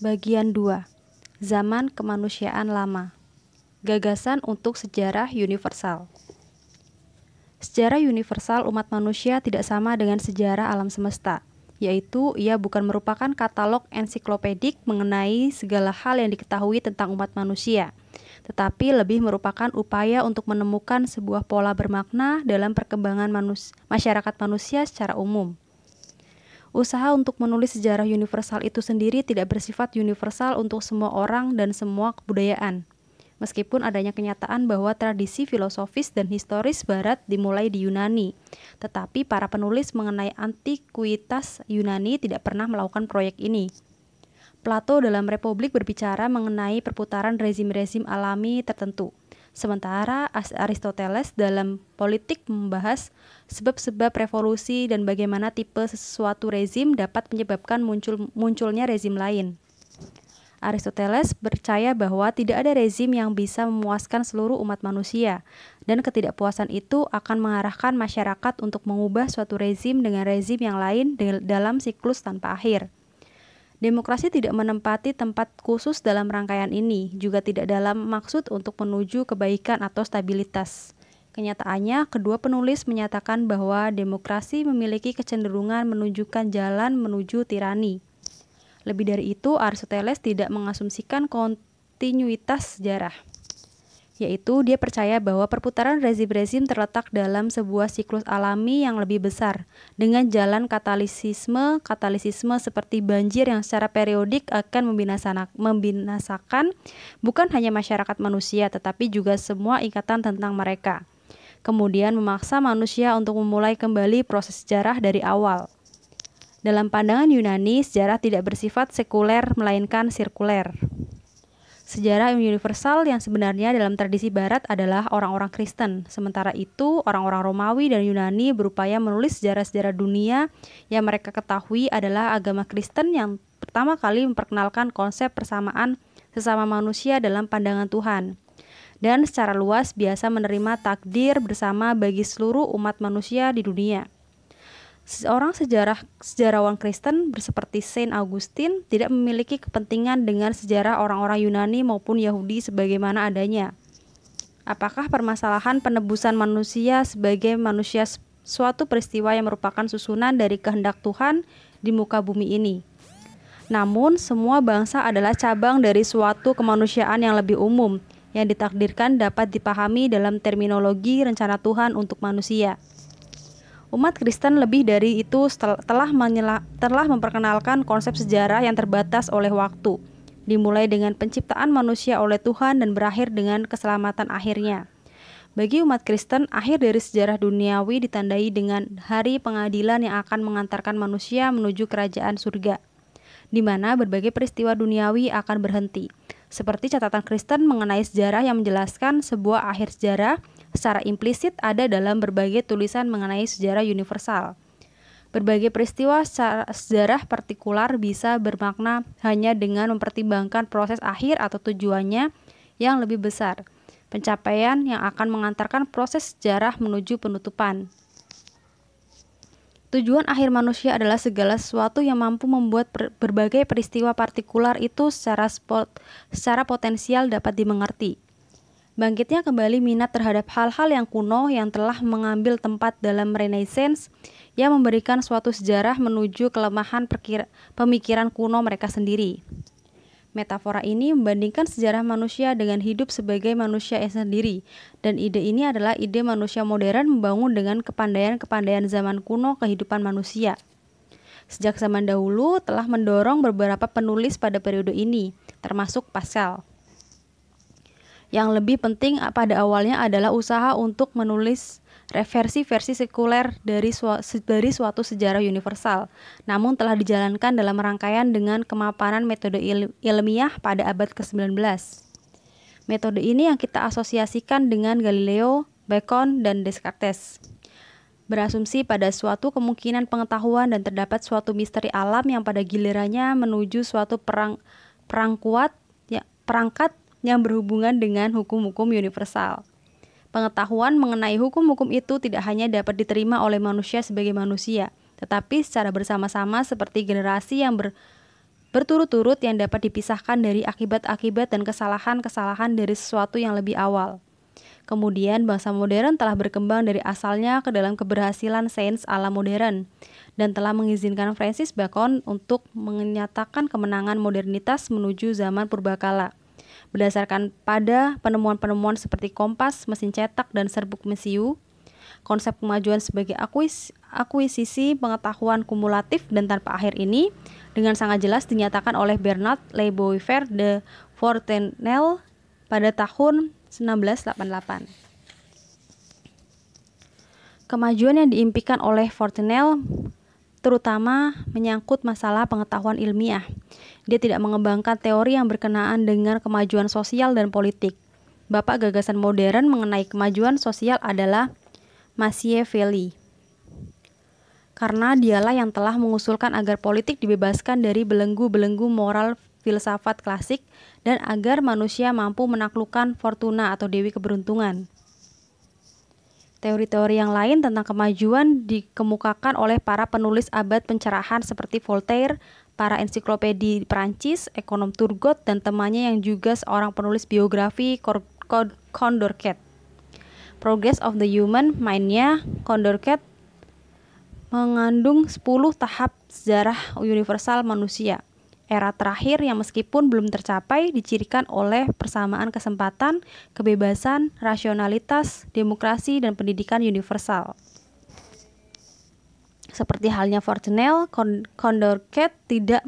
Bagian 2. Zaman Kemanusiaan Lama. Gagasan untuk sejarah universal. Sejarah universal umat manusia tidak sama dengan sejarah alam semesta, yaitu ia bukan merupakan katalog ensiklopedik mengenai segala hal yang diketahui tentang umat manusia, tetapi lebih merupakan upaya untuk menemukan sebuah pola bermakna dalam perkembangan masyarakat manusia secara umum. Usaha untuk menulis sejarah universal itu sendiri tidak bersifat universal untuk semua orang dan semua kebudayaan. Meskipun adanya kenyataan bahwa tradisi filosofis dan historis Barat dimulai di Yunani, tetapi para penulis mengenai antikuitas Yunani tidak pernah melakukan proyek ini. Plato dalam Republik berbicara mengenai perputaran rezim-rezim alami tertentu. Sementara Aristoteles dalam Politik membahas sebab-sebab revolusi dan bagaimana tipe sesuatu rezim dapat menyebabkan munculnya rezim lain. Aristoteles percaya bahwa tidak ada rezim yang bisa memuaskan seluruh umat manusia, dan ketidakpuasan itu akan mengarahkan masyarakat untuk mengubah suatu rezim dengan rezim yang lain dalam siklus tanpa akhir. Demokrasi tidak menempati tempat khusus dalam rangkaian ini, juga tidak dalam maksud untuk menuju kebaikan atau stabilitas. Kenyataannya, kedua penulis menyatakan bahwa demokrasi memiliki kecenderungan menunjukkan jalan menuju tirani. Lebih dari itu, Aristoteles tidak mengasumsikan kontinuitas sejarah, yaitu dia percaya bahwa perputaran rezim-rezim terletak dalam sebuah siklus alami yang lebih besar, dengan jalan katalisisme seperti banjir yang secara periodik akan membinasakan bukan hanya masyarakat manusia, tetapi juga semua ikatan tentang mereka. Kemudian memaksa manusia untuk memulai kembali proses sejarah dari awal. Dalam pandangan Yunani, sejarah tidak bersifat sekuler melainkan sirkuler. Sejarah universal yang sebenarnya dalam tradisi Barat adalah orang-orang Kristen. Sementara itu, orang-orang Romawi dan Yunani berupaya menulis sejarah-sejarah dunia yang mereka ketahui adalah agama Kristen yang pertama kali memperkenalkan konsep persamaan sesama manusia dalam pandangan Tuhan, dan secara luas biasa menerima takdir bersama bagi seluruh umat manusia di dunia. Seorang sejarawan Kristen seperti Saint Augustine tidak memiliki kepentingan dengan sejarah orang-orang Yunani maupun Yahudi sebagaimana adanya. Apakah permasalahan penebusan manusia sebagai manusia suatu peristiwa yang merupakan susunan dari kehendak Tuhan di muka bumi ini? Namun, semua bangsa adalah cabang dari suatu kemanusiaan yang lebih umum, yang ditakdirkan dapat dipahami dalam terminologi rencana Tuhan untuk manusia. Umat Kristen lebih dari itu telah memperkenalkan konsep sejarah yang terbatas oleh waktu, dimulai dengan penciptaan manusia oleh Tuhan dan berakhir dengan keselamatan akhirnya. Bagi umat Kristen, akhir dari sejarah duniawi ditandai dengan hari pengadilan yang akan mengantarkan manusia menuju kerajaan surga, di mana berbagai peristiwa duniawi akan berhenti. Seperti catatan Kristen mengenai sejarah yang menjelaskan sebuah akhir sejarah, secara implisit ada dalam berbagai tulisan mengenai sejarah universal. Berbagai peristiwa sejarah partikular bisa bermakna hanya dengan mempertimbangkan proses akhir atau tujuannya yang lebih besar, pencapaian yang akan mengantarkan proses sejarah menuju penutupan. Tujuan akhir manusia adalah segala sesuatu yang mampu membuat berbagai peristiwa partikular itu secara potensial dapat dimengerti. Bangkitnya kembali minat terhadap hal-hal yang kuno yang telah mengambil tempat dalam Renaissance yang memberikan suatu sejarah menuju kelemahan pemikiran kuno mereka sendiri. Metafora ini membandingkan sejarah manusia dengan hidup sebagai manusia sendiri, dan ide ini adalah ide manusia modern membangun dengan kepandaian-kepandaian zaman kuno kehidupan manusia. Sejak zaman dahulu telah mendorong beberapa penulis pada periode ini, termasuk Pascal. Yang lebih penting pada awalnya adalah usaha untuk menulis versi sekuler dari suatu sejarah universal, namun telah dijalankan dalam rangkaian dengan kemapanan metode ilmiah pada abad ke-19. Metode ini yang kita asosiasikan dengan Galileo, Bacon, dan Descartes. Berasumsi pada suatu kemungkinan pengetahuan dan terdapat suatu misteri alam yang pada gilirannya menuju suatu perangkat yang berhubungan dengan hukum-hukum universal. Pengetahuan mengenai hukum-hukum itu tidak hanya dapat diterima oleh manusia sebagai manusia, tetapi secara bersama-sama seperti generasi yang berturut-turut yang dapat dipisahkan dari akibat-akibat dan kesalahan-kesalahan dari sesuatu yang lebih awal. Kemudian bangsa modern telah berkembang dari asalnya ke dalam keberhasilan sains ala modern dan telah mengizinkan Francis Bacon untuk menyatakan kemenangan modernitas menuju zaman purbakala. Berdasarkan pada penemuan-penemuan seperti kompas, mesin cetak, dan serbuk mesiu, konsep kemajuan sebagai akuisisi pengetahuan kumulatif dan tanpa akhir ini dengan sangat jelas dinyatakan oleh Bernard Leboeuf de Fontenelle pada tahun 1988. Kemajuan yang diimpikan oleh Fontenelle terutama menyangkut masalah pengetahuan ilmiah. Dia tidak mengembangkan teori yang berkenaan dengan kemajuan sosial dan politik. Bapak gagasan modern mengenai kemajuan sosial adalah Machiavelli. Karena dialah yang telah mengusulkan agar politik dibebaskan dari belenggu-belenggu moral filsafat klasik dan agar manusia mampu menaklukkan fortuna atau dewi keberuntungan. Teori-teori yang lain tentang kemajuan dikemukakan oleh para penulis abad pencerahan seperti Voltaire, para ensiklopedi Perancis, ekonom Turgot, dan temannya yang juga seorang penulis biografi Condorcet. Progress of the Human Mind-nya Condorcet mengandung 10 tahap sejarah universal manusia. Era terakhir yang meskipun belum tercapai dicirikan oleh persamaan kesempatan, kebebasan, rasionalitas, demokrasi, dan pendidikan universal. Seperti halnya Fontenelle, Condorcet tidak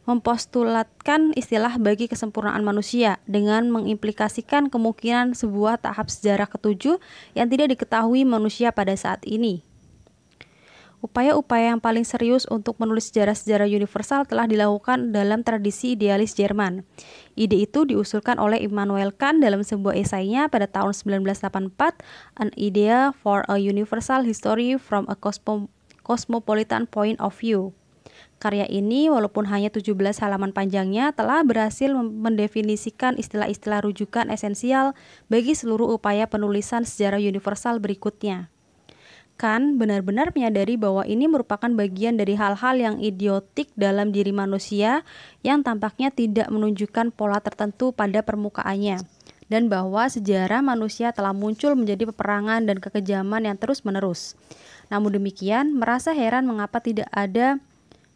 mempostulatkan istilah bagi kesempurnaan manusia dengan mengimplikasikan kemungkinan sebuah tahap sejarah ketujuh yang tidak diketahui manusia pada saat ini. Upaya-upaya yang paling serius untuk menulis sejarah-sejarah universal telah dilakukan dalam tradisi idealis Jerman. Ide itu diusulkan oleh Immanuel Kant dalam sebuah esainya pada tahun 1984, An Idea for a Universal History from a Cosmopolitan Point of View. Karya ini, walaupun hanya 17 halaman panjangnya, telah berhasil mendefinisikan istilah-istilah rujukan esensial bagi seluruh upaya penulisan sejarah universal berikutnya. Kant benar-benar menyadari bahwa ini merupakan bagian dari hal-hal yang idiotik dalam diri manusia yang tampaknya tidak menunjukkan pola tertentu pada permukaannya, dan bahwa sejarah manusia telah muncul menjadi peperangan dan kekejaman yang terus-menerus. Namun demikian, merasa heran mengapa tidak ada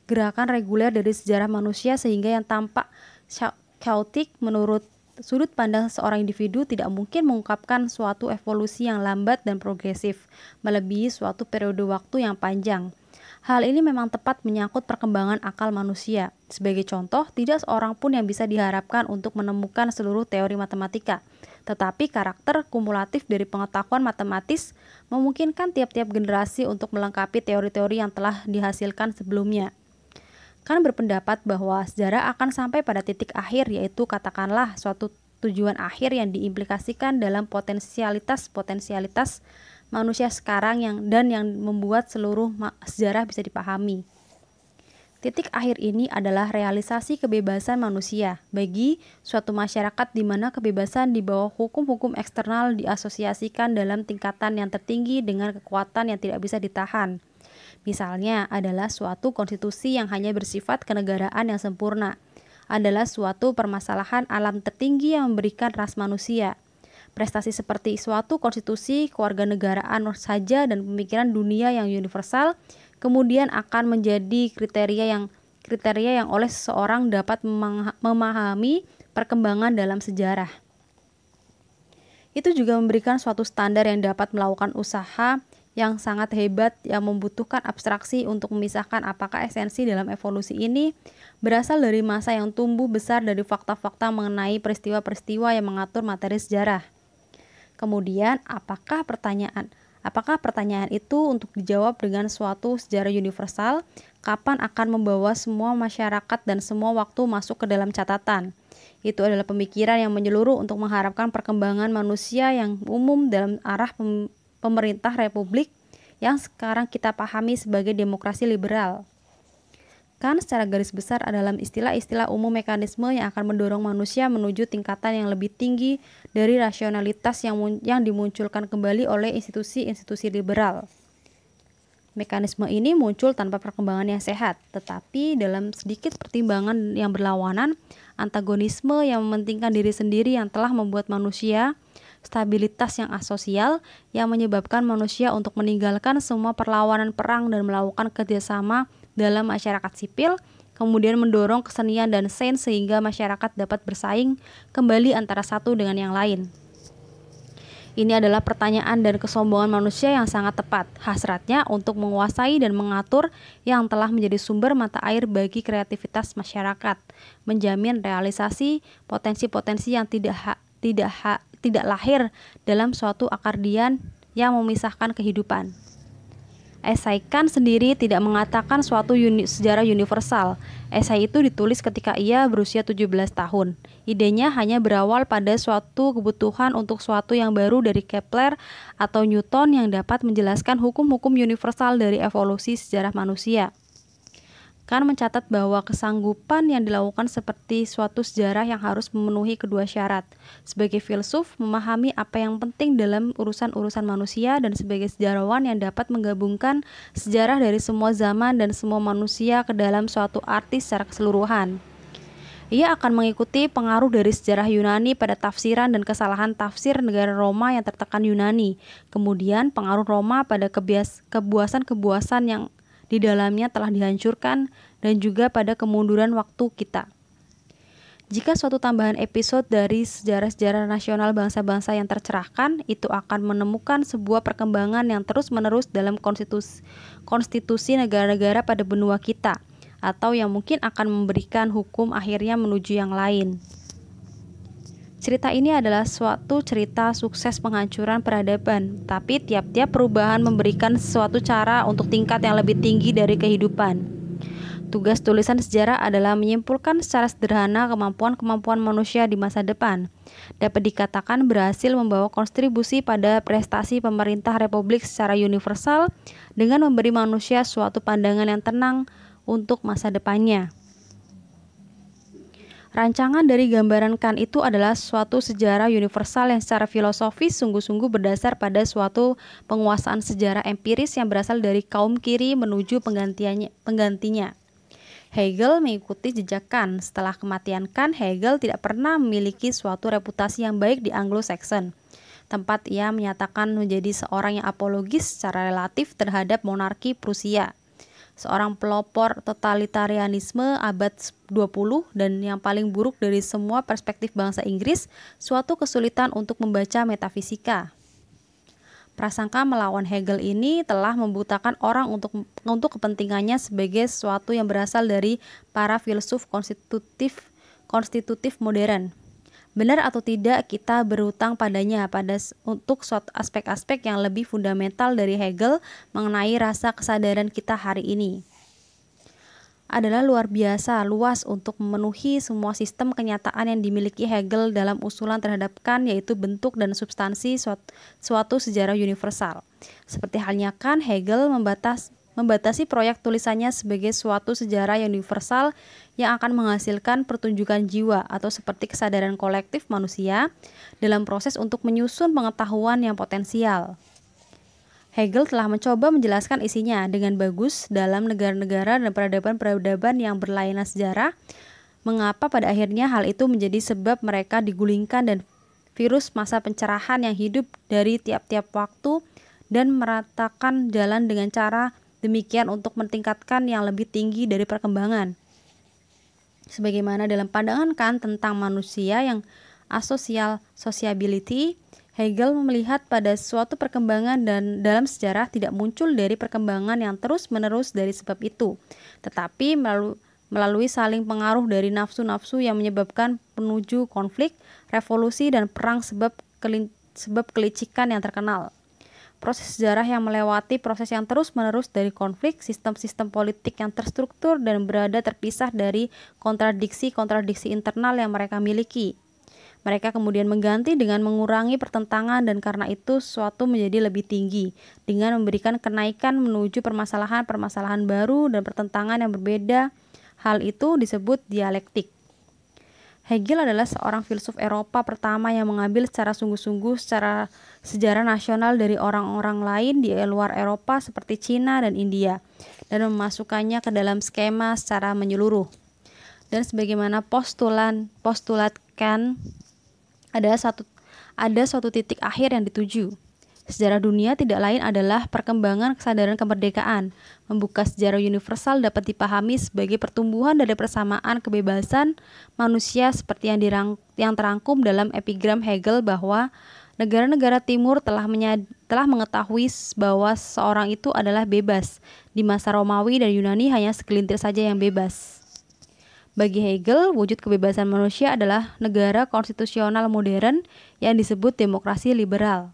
gerakan reguler dari sejarah manusia sehingga yang tampak chaotic menurut sudut pandang seorang individu tidak mungkin mengungkapkan suatu evolusi yang lambat dan progresif, melebihi suatu periode waktu yang panjang. Hal ini memang tepat menyangkut perkembangan akal manusia. Sebagai contoh, tidak seorang pun yang bisa diharapkan untuk menemukan seluruh teori matematika, tetapi karakter kumulatif dari pengetahuan matematis memungkinkan tiap-tiap generasi untuk melengkapi teori-teori yang telah dihasilkan sebelumnya. Kan berpendapat bahwa sejarah akan sampai pada titik akhir, yaitu katakanlah suatu tujuan akhir yang diimplikasikan dalam potensialitas manusia sekarang yang membuat seluruh sejarah bisa dipahami. Titik akhir ini adalah realisasi kebebasan manusia bagi suatu masyarakat di mana kebebasan di bawah hukum-hukum eksternal diasosiasikan dalam tingkatan yang tertinggi dengan kekuatan yang tidak bisa ditahan. Misalnya adalah suatu konstitusi yang hanya bersifat kenegaraan yang sempurna, adalah suatu permasalahan alam tertinggi yang memberikan ras manusia. Prestasi seperti suatu konstitusi kewarganegaraan saja dan pemikiran dunia yang universal kemudian akan menjadi kriteria yang oleh seseorang dapat memahami perkembangan dalam sejarah. Itu juga memberikan suatu standar yang dapat melakukan usaha yang sangat hebat yang membutuhkan abstraksi untuk memisahkan apakah esensi dalam evolusi ini berasal dari masa yang tumbuh besar dari fakta-fakta mengenai peristiwa-peristiwa yang mengatur materi sejarah. Kemudian, apakah pertanyaan itu untuk dijawab dengan suatu sejarah universal, kapan akan membawa semua masyarakat dan semua waktu masuk ke dalam catatan? Itu adalah pemikiran yang menyeluruh untuk mengharapkan perkembangan manusia yang umum dalam arah pemerintah republik yang sekarang kita pahami sebagai demokrasi liberal. Kan secara garis besar adalah istilah-istilah umum mekanisme yang akan mendorong manusia menuju tingkatan yang lebih tinggi dari rasionalitas yang dimunculkan kembali oleh institusi-institusi liberal. Mekanisme ini muncul tanpa perkembangan yang sehat, tetapi dalam sedikit pertimbangan yang berlawanan, antagonisme yang mementingkan diri sendiri yang telah membuat manusia, stabilitas yang asosial yang menyebabkan manusia untuk meninggalkan semua perlawanan perang dan melakukan kerjasama dalam masyarakat sipil, kemudian mendorong kesenian dan sains sehingga masyarakat dapat bersaing kembali antara satu dengan yang lain. Ini adalah pertanyaan dan kesombongan manusia yang sangat tepat, hasratnya untuk menguasai dan mengatur yang telah menjadi sumber mata air bagi kreativitas masyarakat, menjamin realisasi potensi-potensi yang tidak lahir dalam suatu akordian yang memisahkan kehidupan. Esai Khan sendiri tidak mengatakan suatu sejarah universal. Esai itu ditulis ketika ia berusia 17 tahun. Idenya hanya berawal pada suatu kebutuhan untuk suatu yang baru dari Kepler atau Newton yang dapat menjelaskan hukum-hukum universal dari evolusi sejarah manusia. Khan mencatat bahwa kesanggupan yang dilakukan seperti suatu sejarah yang harus memenuhi kedua syarat. Sebagai filsuf, memahami apa yang penting dalam urusan-urusan manusia, dan sebagai sejarawan yang dapat menggabungkan sejarah dari semua zaman dan semua manusia ke dalam suatu arti secara keseluruhan. Ia akan mengikuti pengaruh dari sejarah Yunani pada tafsiran dan kesalahan tafsir negara Roma yang tertekan Yunani, kemudian pengaruh Roma pada kebuasan-kebuasan yang di dalamnya telah dihancurkan, dan juga pada kemunduran waktu kita. Jika suatu tambahan episode dari sejarah-sejarah nasional bangsa-bangsa yang tercerahkan, itu akan menemukan sebuah perkembangan yang terus-menerus dalam konstitusi negara-negara pada benua kita, atau yang mungkin akan memberikan hukum akhirnya menuju yang lain. Cerita ini adalah suatu cerita sukses penghancuran peradaban, tapi tiap-tiap perubahan memberikan suatu cara untuk tingkat yang lebih tinggi dari kehidupan. Tugas tulisan sejarah adalah menyimpulkan secara sederhana kemampuan-kemampuan manusia di masa depan. Dapat dikatakan berhasil membawa kontribusi pada prestasi pemerintah republik secara universal dengan memberi manusia suatu pandangan yang tenang untuk masa depannya. Rancangan dari gambaran Khan itu adalah suatu sejarah universal yang secara filosofis sungguh-sungguh berdasar pada suatu penguasaan sejarah empiris yang berasal dari kaum kiri menuju penggantinya. Hegel mengikuti jejak Kant. Setelah kematian Kant, Hegel tidak pernah memiliki suatu reputasi yang baik di Anglo-Saxon, tempat ia menyatakan menjadi seorang yang apologis secara relatif terhadap monarki Prusia, seorang pelopor totalitarianisme abad 20, dan yang paling buruk dari semua perspektif bangsa Inggris, suatu kesulitan untuk membaca metafisika. Prasangka melawan Hegel ini telah membutakan orang untuk kepentingannya sebagai sesuatu yang berasal dari para filsuf konstitutif modern. Benar atau tidak, kita berutang padanya untuk suatu aspek-aspek yang lebih fundamental dari Hegel mengenai rasa kesadaran kita hari ini. Adalah luar biasa luas untuk memenuhi semua sistem kenyataan yang dimiliki Hegel dalam usulan terhadap Kant, yaitu bentuk dan substansi suatu sejarah universal. Seperti halnya Kant, Hegel membatasi proyek tulisannya sebagai suatu sejarah yang universal yang akan menghasilkan pertunjukan jiwa atau seperti kesadaran kolektif manusia dalam proses untuk menyusun pengetahuan yang potensial. Hegel telah mencoba menjelaskan isinya dengan bagus dalam negara-negara dan peradaban-peradaban yang berlainan sejarah, mengapa pada akhirnya hal itu menjadi sebab mereka digulingkan dan virus masa pencerahan yang hidup dari tiap-tiap waktu dan meratakan jalan dengan cara demikian untuk meningkatkan yang lebih tinggi dari perkembangan. Sebagaimana dalam pandangan Kant tentang manusia yang asosial sociability, Hegel melihat pada suatu perkembangan dan dalam sejarah tidak muncul dari perkembangan yang terus-menerus dari sebab itu, tetapi melalui saling pengaruh dari nafsu-nafsu yang menyebabkan penuju konflik, revolusi, dan perang sebab kelicikan yang terkenal. Proses sejarah yang melewati proses yang terus-menerus dari konflik, sistem-sistem politik yang terstruktur dan berada terpisah dari kontradiksi-kontradiksi internal yang mereka miliki. Mereka kemudian mengganti dengan mengurangi pertentangan, dan karena itu suatu menjadi lebih tinggi dengan memberikan kenaikan menuju permasalahan-permasalahan baru dan pertentangan yang berbeda. Hal itu disebut dialektik. Hegel adalah seorang filsuf Eropa pertama yang mengambil secara sungguh-sungguh secara sejarah nasional dari orang-orang lain di luar Eropa seperti Cina dan India dan memasukkannya ke dalam skema secara menyeluruh. Dan sebagaimana postulatkan ada suatu titik akhir yang dituju. Sejarah dunia tidak lain adalah perkembangan kesadaran kemerdekaan. Membuka sejarah universal dapat dipahami sebagai pertumbuhan dari persamaan kebebasan manusia seperti yang terangkum dalam epigram Hegel bahwa negara-negara timur telah mengetahui bahwa seorang itu adalah bebas. Di masa Romawi dan Yunani hanya segelintir saja yang bebas. Bagi Hegel, wujud kebebasan manusia adalah negara konstitusional modern yang disebut demokrasi liberal.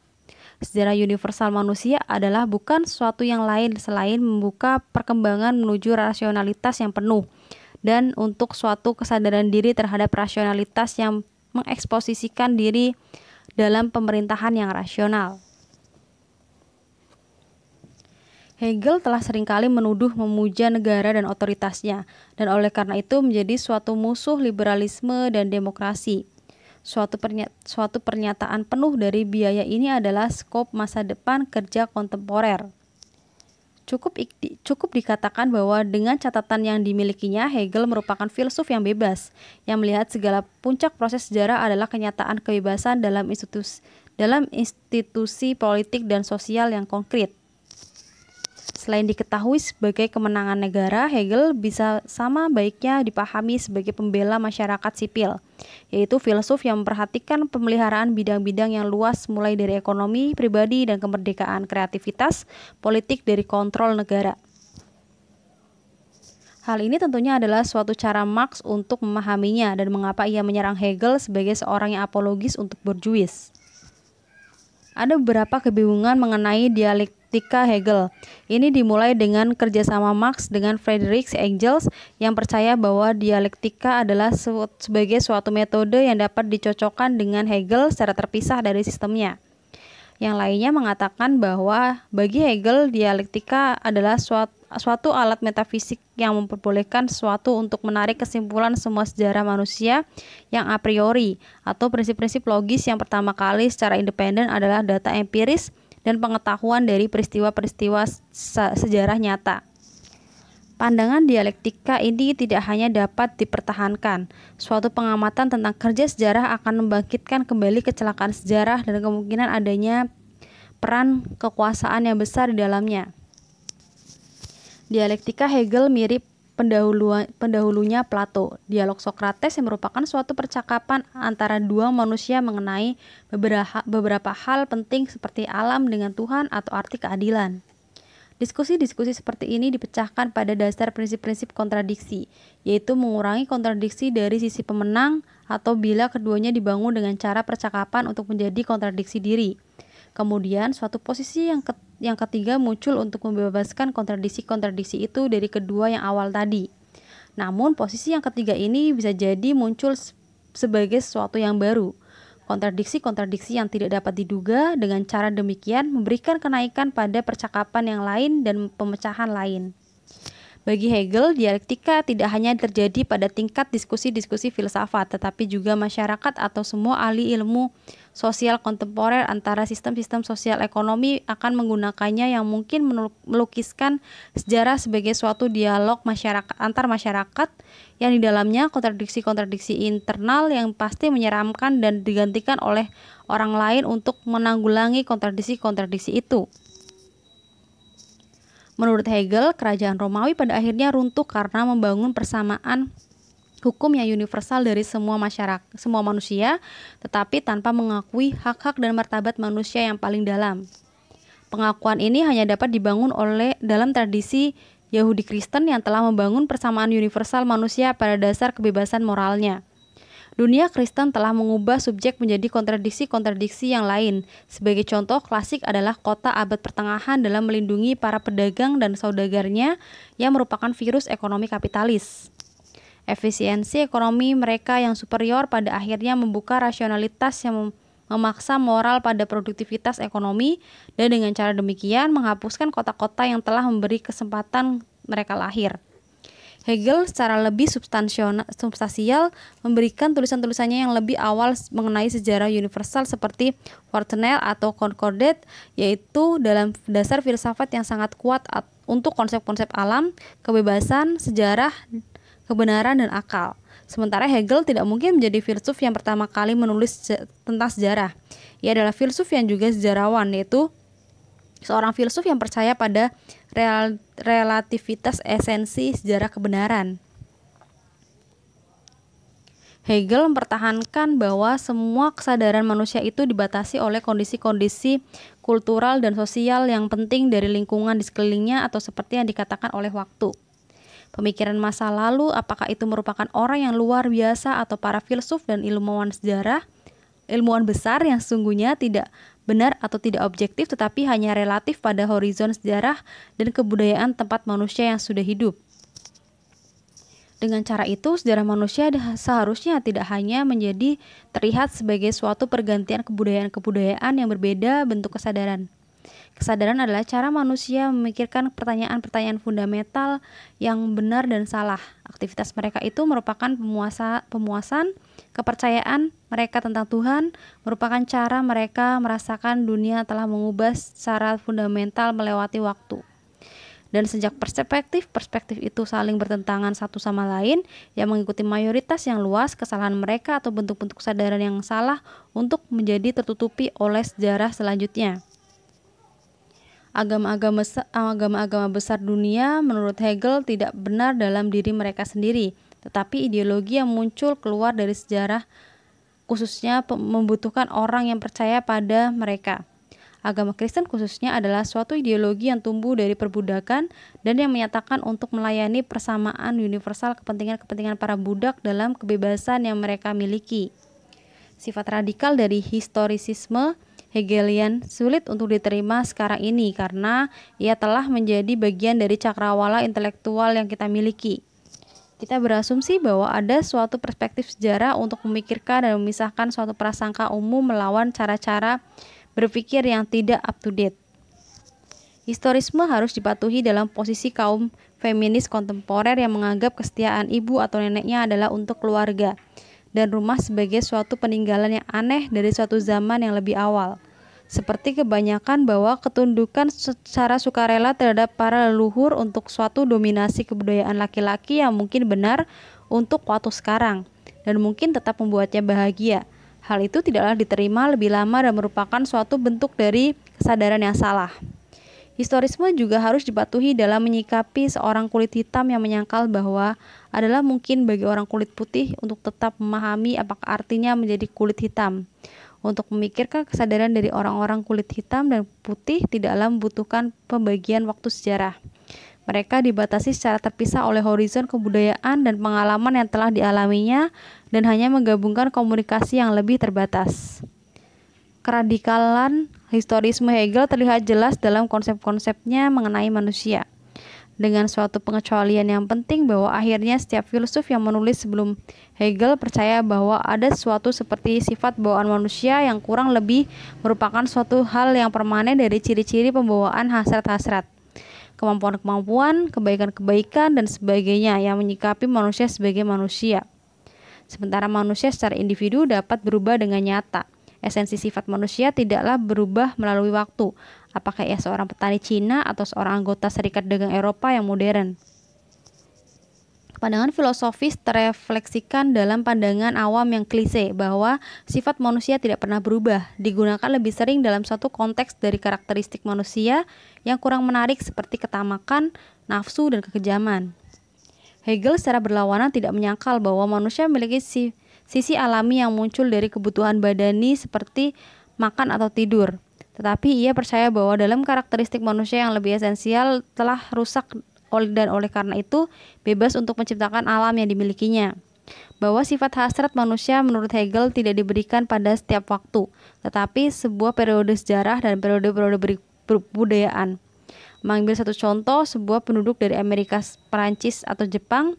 Sejarah universal manusia adalah bukan sesuatu yang lain selain membuka perkembangan menuju rasionalitas yang penuh dan untuk suatu kesadaran diri terhadap rasionalitas yang mengeksposisikan diri dalam pemerintahan yang rasional. Hegel telah seringkali menuduh memuja negara dan otoritasnya, dan oleh karena itu menjadi suatu musuh liberalisme dan demokrasi. Suatu pernyataan penuh dari biaya ini adalah skop masa depan kerja kontemporer. Cukup dikatakan bahwa dengan catatan yang dimilikinya, Hegel merupakan filsuf yang bebas, yang melihat segala puncak proses sejarah adalah kenyataan kebebasan dalam institusi politik dan sosial yang konkret. Selain diketahui sebagai kemenangan negara, Hegel bisa sama baiknya dipahami sebagai pembela masyarakat sipil, yaitu filsuf yang memperhatikan pemeliharaan bidang-bidang yang luas mulai dari ekonomi, pribadi, dan kemerdekaan kreativitas politik dari kontrol negara. Hal ini tentunya adalah suatu cara Marx untuk memahaminya dan mengapa ia menyerang Hegel sebagai seorang yang apologis untuk borjuis. Ada beberapa kebingungan mengenai dialektika Hegel. Ini dimulai dengan kerjasama Marx dengan Friedrich Engels yang percaya bahwa dialektika adalah sebagai suatu metode yang dapat dicocokkan dengan Hegel secara terpisah dari sistemnya. Yang lainnya mengatakan bahwa bagi Hegel dialektika adalah suatu alat metafisik yang memperbolehkan sesuatu untuk menarik kesimpulan semua sejarah manusia yang a priori, atau prinsip-prinsip logis yang pertama kali secara independen adalah data empiris dan pengetahuan dari peristiwa-peristiwa sejarah nyata. Pandangan dialektika ini tidak hanya dapat dipertahankan. Suatu pengamatan tentang kerja sejarah akan membangkitkan kembali kecelakaan sejarah dan kemungkinan adanya peran kekuasaan yang besar di dalamnya. Dialektika Hegel mirip pendahulunya Plato, dialog Sokrates yang merupakan suatu percakapan antara dua manusia mengenai beberapa hal penting seperti alam dengan Tuhan atau arti keadilan. Diskusi-diskusi seperti ini dipecahkan pada dasar prinsip-prinsip kontradiksi, yaitu mengurangi kontradiksi dari sisi pemenang atau bila keduanya dibangun dengan cara percakapan untuk menjadi kontradiksi diri. Kemudian suatu posisi yang ketiga muncul untuk membebaskan kontradiksi-kontradiksi itu dari kedua yang awal tadi. Namun posisi yang ketiga ini bisa jadi muncul sebagai sesuatu yang baru. Kontradiksi-kontradiksi yang tidak dapat diduga dengan cara demikian memberikan kenaikan pada percakapan yang lain dan pemecahan lain. Bagi Hegel, dialektika tidak hanya terjadi pada tingkat diskusi-diskusi filsafat, tetapi juga masyarakat atau semua ahli ilmu sosial kontemporer antara sistem-sistem sosial ekonomi akan menggunakannya yang mungkin melukiskan sejarah sebagai suatu dialog antar masyarakat yang di dalamnya kontradiksi-kontradiksi internal yang pasti menyeramkan dan digantikan oleh orang lain untuk menanggulangi kontradiksi-kontradiksi itu. Menurut Hegel, kerajaan Romawi pada akhirnya runtuh karena membangun persamaan hukum yang universal dari semua manusia, tetapi tanpa mengakui hak-hak dan martabat manusia yang paling dalam. Pengakuan ini hanya dapat dibangun dalam tradisi Yahudi Kristen yang telah membangun persamaan universal manusia pada dasar kebebasan moralnya. Dunia Kristen telah mengubah subjek menjadi kontradiksi-kontradiksi yang lain. Sebagai contoh klasik adalah kota abad pertengahan dalam melindungi para pedagang dan saudagarnya yang merupakan virus ekonomi kapitalis. Efisiensi ekonomi mereka yang superior pada akhirnya membuka rasionalitas yang memaksa moral pada produktivitas ekonomi dan dengan cara demikian menghapuskan kota-kota yang telah memberi kesempatan mereka lahir. Hegel secara lebih substansial memberikan tulisan-tulisannya yang lebih awal mengenai sejarah universal seperti Fortnell atau Concordat, yaitu dalam dasar filsafat yang sangat kuat untuk konsep-konsep alam, kebebasan, sejarah, kebenaran, dan akal. Sementara Hegel tidak mungkin menjadi filsuf yang pertama kali menulis tentang sejarah. Ia adalah filsuf yang juga sejarawan, yaitu seorang filsuf yang percaya pada relativitas esensi sejarah kebenaran. Hegel mempertahankan bahwa semua kesadaran manusia itu dibatasi oleh kondisi-kondisi kultural dan sosial yang penting dari lingkungan di sekelilingnya, atau seperti yang dikatakan oleh waktu. Pemikiran masa lalu, apakah itu merupakan orang yang luar biasa atau para filsuf dan ilmuwan sejarah, ilmuwan besar yang sesungguhnya tidak benar atau tidak objektif, tetapi hanya relatif pada horizon sejarah dan kebudayaan tempat manusia yang sudah hidup. Dengan cara itu, sejarah manusia seharusnya tidak hanya menjadi terlihat sebagai suatu pergantian kebudayaan-kebudayaan yang berbeda bentuk kesadaran. Kesadaran adalah cara manusia memikirkan pertanyaan-pertanyaan fundamental yang benar dan salah. Aktivitas mereka itu merupakan pemuasan kepercayaan mereka tentang Tuhan, merupakan cara mereka merasakan dunia telah mengubah secara fundamental melewati waktu. Dan sejak perspektif itu saling bertentangan satu sama lain, yang mengikuti mayoritas yang luas, kesalahan mereka atau bentuk-bentuk kesadaran yang salah untuk menjadi tertutupi oleh sejarah selanjutnya. Agama-agama besar dunia menurut Hegel tidak benar dalam diri mereka sendiri, tetapi ideologi yang muncul keluar dari sejarah khususnya membutuhkan orang yang percaya pada mereka. Agama Kristen khususnya adalah suatu ideologi yang tumbuh dari perbudakan dan yang menyatakan untuk melayani persamaan universal kepentingan-kepentingan para budak dalam kebebasan yang mereka miliki. Sifat radikal dari historisisme Hegelian sulit untuk diterima sekarang ini karena ia telah menjadi bagian dari cakrawala intelektual yang kita miliki. Kita berasumsi bahwa ada suatu perspektif sejarah untuk memikirkan dan memisahkan suatu prasangka umum melawan cara-cara berpikir yang tidak up to date. Historisme harus dipatuhi dalam posisi kaum feminis kontemporer yang menganggap kesetiaan ibu atau neneknya adalah untuk keluarga dan rumah sebagai suatu peninggalan yang aneh dari suatu zaman yang lebih awal. Seperti kebanyakan bahwa ketundukan secara sukarela terhadap para leluhur untuk suatu dominasi kebudayaan laki-laki yang mungkin benar untuk waktu sekarang dan mungkin tetap membuatnya bahagia. Hal itu tidaklah diterima lebih lama dan merupakan suatu bentuk dari kesadaran yang salah. Historisme juga harus dipatuhi dalam menyikapi seorang kulit hitam yang menyangkal bahwa adalah mungkin bagi orang kulit putih untuk tetap memahami apakah artinya menjadi kulit hitam. Untuk memikirkan kesadaran dari orang-orang kulit hitam dan putih tidaklah membutuhkan pembagian waktu sejarah. Mereka dibatasi secara terpisah oleh horizon kebudayaan dan pengalaman yang telah dialaminya dan hanya menggabungkan komunikasi yang lebih terbatas. Keradikalan historisme Hegel terlihat jelas dalam konsep-konsepnya mengenai manusia. Dengan suatu pengecualian yang penting bahwa akhirnya setiap filsuf yang menulis sebelum Hegel percaya bahwa ada sesuatu seperti sifat bawaan manusia yang kurang lebih merupakan suatu hal yang permanen dari ciri-ciri pembawaan hasrat-hasrat, kemampuan-kemampuan, kebaikan-kebaikan, dan sebagainya yang menyikapi manusia sebagai manusia. Sementara manusia secara individu dapat berubah dengan nyata. Esensi sifat manusia tidaklah berubah melalui waktu, apakah ia seorang petani Cina atau seorang anggota Serikat Dagang Eropa yang modern. Pandangan filosofis terefleksikan dalam pandangan awam yang klise bahwa sifat manusia tidak pernah berubah, digunakan lebih sering dalam suatu konteks dari karakteristik manusia yang kurang menarik seperti ketamakan, nafsu, dan kekejaman. Hegel secara berlawanan tidak menyangkal bahwa manusia memiliki sisi alami yang muncul dari kebutuhan badani seperti makan atau tidur. Tetapi ia percaya bahwa dalam karakteristik manusia yang lebih esensial telah rusak dan oleh karena itu bebas untuk menciptakan alam yang dimilikinya. Bahwa sifat hasrat manusia menurut Hegel tidak diberikan pada setiap waktu, tetapi sebuah periode sejarah dan periode-periode berbudayaan. Mengambil satu contoh, sebuah penduduk dari Amerika, Perancis, atau Jepang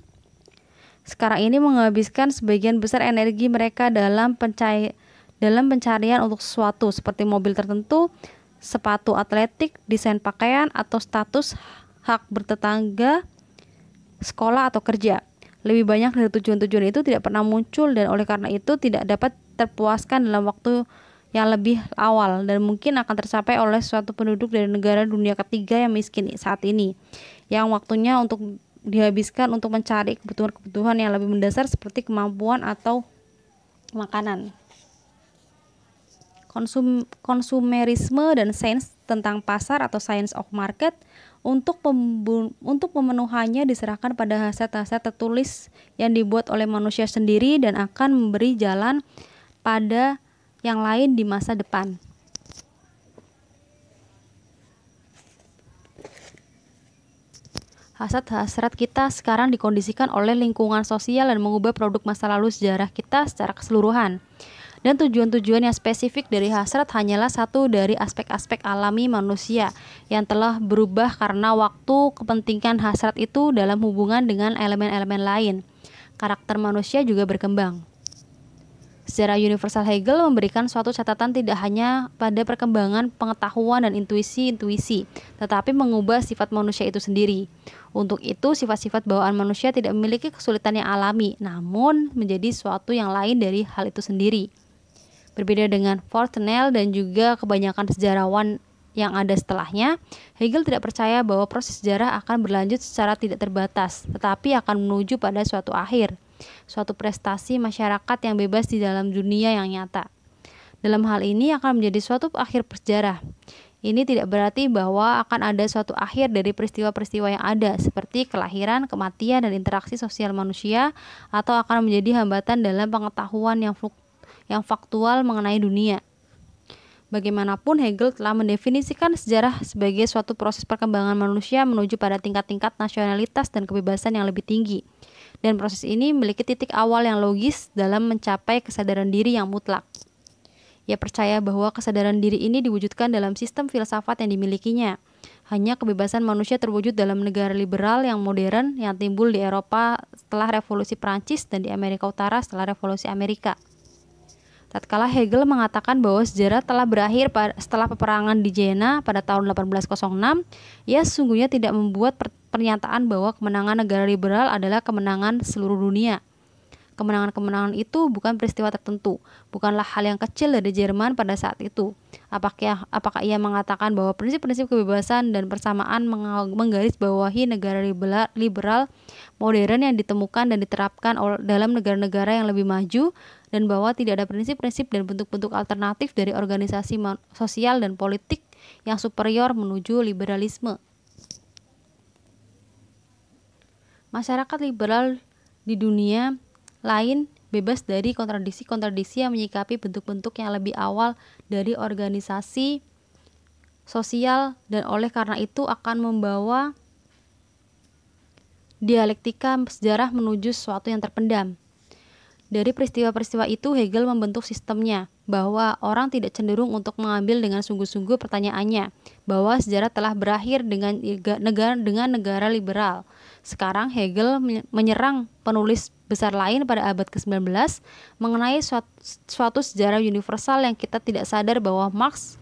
sekarang ini menghabiskan sebagian besar energi mereka dalam pencarian untuk sesuatu seperti mobil tertentu, sepatu atletik, desain pakaian, atau status hak bertetangga sekolah atau kerja. Lebih banyak dari tujuan-tujuan itu tidak pernah muncul dan oleh karena itu tidak dapat terpuaskan dalam waktu yang lebih awal dan mungkin akan tercapai oleh suatu penduduk dari negara dunia ketiga yang miskin saat ini, yang waktunya untuk dihabiskan untuk mencari kebutuhan-kebutuhan yang lebih mendasar seperti kemampuan atau makanan. Konsumerisme dan sains tentang pasar atau science of market untuk pemenuhannya diserahkan pada hasrat-hasrat tertulis yang dibuat oleh manusia sendiri dan akan memberi jalan pada yang lain di masa depan. Hasrat-hasrat kita sekarang dikondisikan oleh lingkungan sosial dan mengubah produk masa lalu sejarah kita secara keseluruhan. Dan tujuan-tujuan yang spesifik dari hasrat hanyalah satu dari aspek-aspek alami manusia yang telah berubah karena waktu kepentingan hasrat itu dalam hubungan dengan elemen-elemen lain. Karakter manusia juga berkembang. Secara universal Hegel memberikan suatu catatan tidak hanya pada perkembangan pengetahuan dan intuisi, tetapi mengubah sifat manusia itu sendiri. Untuk itu, sifat-sifat bawaan manusia tidak memiliki kesulitan yang alami, namun menjadi suatu yang lain dari hal itu sendiri. Berbeda dengan Fortuynel dan juga kebanyakan sejarawan yang ada setelahnya, Hegel tidak percaya bahwa proses sejarah akan berlanjut secara tidak terbatas, tetapi akan menuju pada suatu akhir, suatu prestasi masyarakat yang bebas di dalam dunia yang nyata. Dalam hal ini akan menjadi suatu akhir sejarah. Ini tidak berarti bahwa akan ada suatu akhir dari peristiwa-peristiwa yang ada, seperti kelahiran, kematian, dan interaksi sosial manusia, atau akan menjadi hambatan dalam pengetahuan yang faktual mengenai dunia. Bagaimanapun, Hegel telah mendefinisikan sejarah sebagai suatu proses perkembangan manusia menuju pada tingkat-tingkat nasionalitas dan kebebasan yang lebih tinggi. Dan proses ini memiliki titik awal yang logis dalam mencapai kesadaran diri yang mutlak. Ia percaya bahwa kesadaran diri ini diwujudkan dalam sistem filsafat yang dimilikinya. Hanya kebebasan manusia terwujud dalam negara liberal yang modern yang timbul di Eropa setelah Revolusi Prancis dan di Amerika Utara setelah Revolusi Amerika. Tatkala Hegel mengatakan bahwa sejarah telah berakhir setelah peperangan di Jena pada tahun 1806, ia sesungguhnya tidak membuat pernyataan bahwa kemenangan negara liberal adalah kemenangan seluruh dunia. Kemenangan-kemenangan itu bukan peristiwa tertentu, bukanlah hal yang kecil dari Jerman pada saat itu. Apakah ia mengatakan bahwa prinsip-prinsip kebebasan dan persamaan menggarisbawahi negara liberal modern yang ditemukan dan diterapkan dalam negara-negara yang lebih maju, dan bahwa tidak ada prinsip-prinsip dan bentuk-bentuk alternatif dari organisasi sosial dan politik yang superior menuju liberalisme. Masyarakat liberal di dunia lain bebas dari kontradiksi-kontradiksi yang menyikapi bentuk-bentuk yang lebih awal dari organisasi sosial dan oleh karena itu akan membawa dialektika sejarah menuju sesuatu yang terpendam. Dari peristiwa-peristiwa itu Hegel membentuk sistemnya, bahwa orang tidak cenderung untuk mengambil dengan sungguh-sungguh pertanyaannya, bahwa sejarah telah berakhir dengan negara liberal. Sekarang Hegel menyerang penulis besar lain pada abad ke-19 mengenai suatu sejarah universal yang kita tidak sadar bahwa Marx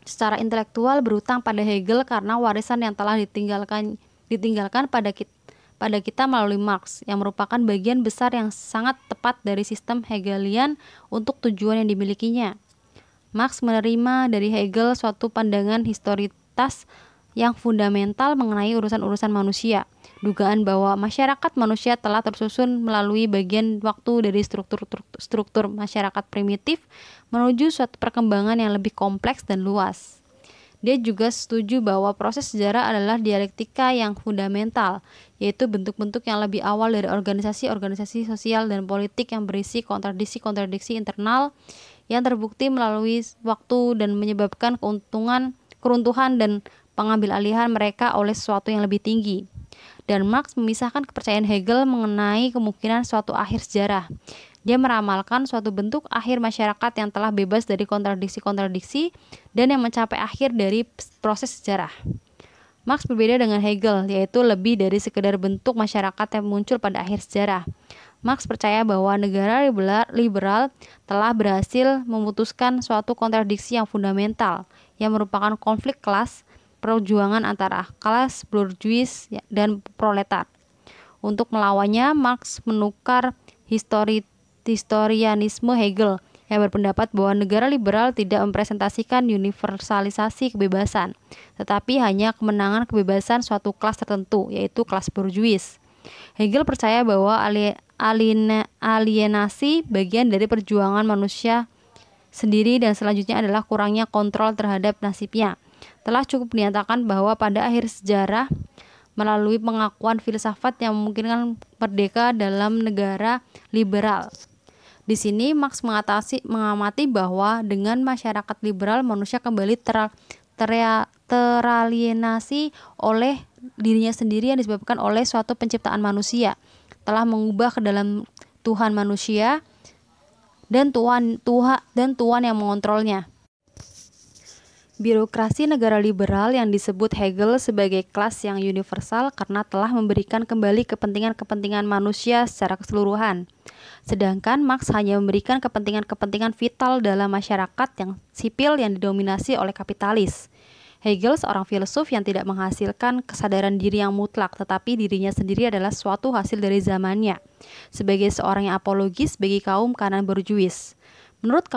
secara intelektual berutang pada Hegel karena warisan yang telah ditinggalkan pada kita melalui Marx, yang merupakan bagian besar yang sangat tepat dari sistem Hegelian untuk tujuan yang dimilikinya. Marx menerima dari Hegel suatu pandangan historitas yang fundamental mengenai urusan-urusan manusia, dugaan bahwa masyarakat manusia telah tersusun melalui bagian waktu dari struktur masyarakat primitif menuju suatu perkembangan yang lebih kompleks dan luas. Dia juga setuju bahwa proses sejarah adalah dialektika yang fundamental, yaitu bentuk-bentuk yang lebih awal dari organisasi-organisasi sosial dan politik yang berisi kontradiksi-kontradiksi internal yang terbukti melalui waktu dan menyebabkan keruntuhan dan pengambil alihan mereka oleh sesuatu yang lebih tinggi. Dan Marx memisahkan kepercayaan Hegel mengenai kemungkinan suatu akhir sejarah. Dia meramalkan suatu bentuk akhir masyarakat yang telah bebas dari kontradiksi-kontradiksi dan yang mencapai akhir dari proses sejarah. Marx berbeda dengan Hegel, yaitu lebih dari sekedar bentuk masyarakat yang muncul pada akhir sejarah. Marx percaya bahwa negara liberal telah berhasil memutuskan suatu kontradiksi yang fundamental, yang merupakan konflik kelas perjuangan antara kelas bourgeois dan proletar. Untuk melawannya, Marx menukar historianisme Hegel yang berpendapat bahwa negara liberal tidak mempresentasikan universalisasi kebebasan, tetapi hanya kemenangan kebebasan suatu kelas tertentu, yaitu kelas bourgeois. Hegel percaya bahwa alienasi bagian dari perjuangan manusia sendiri dan selanjutnya adalah kurangnya kontrol terhadap nasibnya. Telah cukup dinyatakan bahwa pada akhir sejarah melalui pengakuan filsafat yang memungkinkan merdeka dalam negara liberal. Di sini Marx mengamati bahwa dengan masyarakat liberal manusia kembali teralienasi oleh dirinya sendiri yang disebabkan oleh suatu penciptaan manusia, telah mengubah ke dalam Tuhan manusia dan Tuhan yang mengontrolnya. Birokrasi negara liberal yang disebut Hegel sebagai kelas yang universal karena telah memberikan kembali kepentingan-kepentingan manusia secara keseluruhan. Sedangkan Marx hanya memberikan kepentingan-kepentingan vital dalam masyarakat yang sipil yang didominasi oleh kapitalis. Hegel seorang filsuf yang tidak menghasilkan kesadaran diri yang mutlak, tetapi dirinya sendiri adalah suatu hasil dari zamannya, sebagai seorang yang apologis bagi kaum kanan bourgeois. Menurut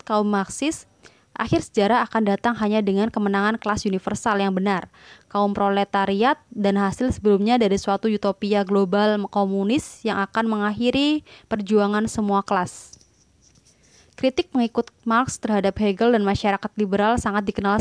kaum Marxis, akhir sejarah akan datang hanya dengan kemenangan kelas universal yang benar, kaum proletariat, dan hasil sebelumnya dari suatu utopia global komunis yang akan mengakhiri perjuangan semua kelas. Kritik pengikut Marx terhadap Hegel dan masyarakat liberal sangat dikenal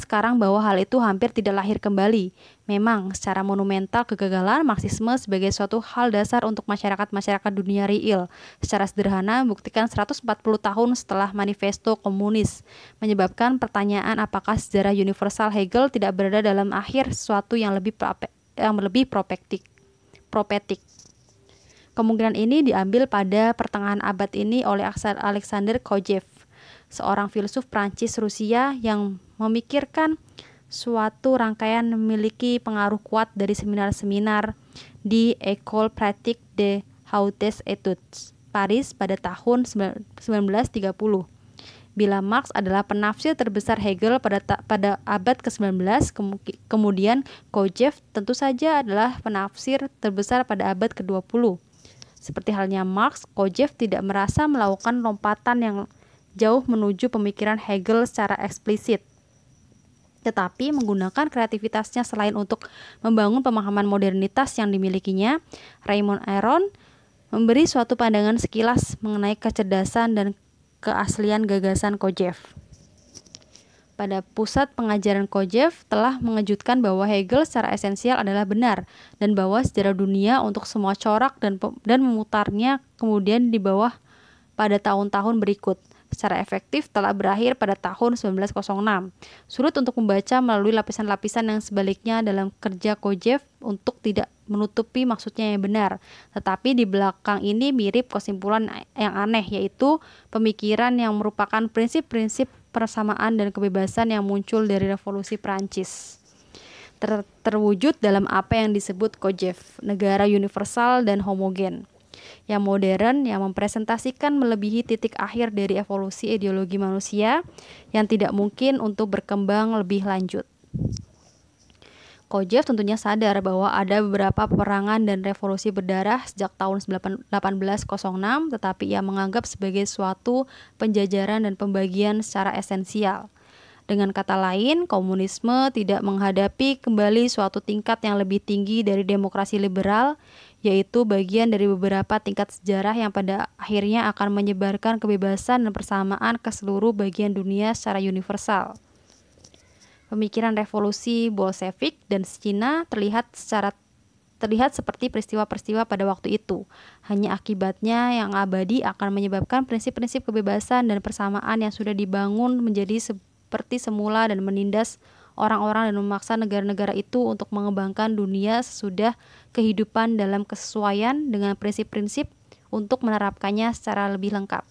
sekarang bahwa hal itu hampir tidak lahir kembali. Memang, secara monumental kegagalan Marxisme sebagai suatu hal dasar untuk masyarakat dunia real, secara sederhana membuktikan 140 tahun setelah manifesto komunis, menyebabkan pertanyaan apakah sejarah universal Hegel tidak berada dalam akhir sesuatu yang lebih propetik. Kemungkinan ini diambil pada pertengahan abad ini oleh Alexander Kojève, seorang filsuf Prancis-Rusia yang memikirkan suatu rangkaian memiliki pengaruh kuat dari seminar-seminar di École Pratique des Hautes Études, Paris pada tahun 1930. Bila Marx adalah penafsir terbesar Hegel pada abad ke-19, kemudian Kojève tentu saja adalah penafsir terbesar pada abad ke-20. Seperti halnya Marx, Kojève tidak merasa melakukan lompatan yang jauh menuju pemikiran Hegel secara eksplisit, tetapi menggunakan kreativitasnya selain untuk membangun pemahaman modernitas yang dimilikinya. Raymond Aron memberi suatu pandangan sekilas mengenai kecerdasan dan keaslian gagasan Kojève. Pada pusat pengajaran Kojève telah mengejutkan bahwa Hegel secara esensial adalah benar dan bahwa sejarah dunia untuk semua corak dan memutarnya kemudian di bawah pada tahun-tahun berikut secara efektif telah berakhir pada tahun 1906. Sulit untuk membaca melalui lapisan-lapisan yang sebaliknya dalam kerja Kojève untuk tidak menutupi maksudnya yang benar. Tetapi di belakang ini mirip kesimpulan yang aneh, yaitu pemikiran yang merupakan prinsip-prinsip persamaan dan kebebasan yang muncul dari revolusi Prancis. Terwujud dalam apa yang disebut Kojève, negara universal dan homogen, yang modern, yang mempresentasikan melebihi titik akhir dari evolusi ideologi manusia yang tidak mungkin untuk berkembang lebih lanjut. Kojève tentunya sadar bahwa ada beberapa peperangan dan revolusi berdarah sejak tahun 1806, tetapi ia menganggap sebagai suatu penjajaran dan pembagian secara esensial. Dengan kata lain, komunisme tidak menghadapi kembali suatu tingkat yang lebih tinggi dari demokrasi liberal, yaitu bagian dari beberapa tingkat sejarah yang pada akhirnya akan menyebarkan kebebasan dan persamaan ke seluruh bagian dunia secara universal. Pemikiran revolusi Bolshevik dan Cina terlihat seperti peristiwa-peristiwa pada waktu itu. Hanya akibatnya yang abadi akan menyebabkan prinsip-prinsip kebebasan dan persamaan yang sudah dibangun menjadi seperti semula dan menindas orang-orang dan memaksa negara-negara itu untuk mengembangkan dunia sesudah kehidupan dalam kesesuaian dengan prinsip-prinsip untuk menerapkannya secara lebih lengkap.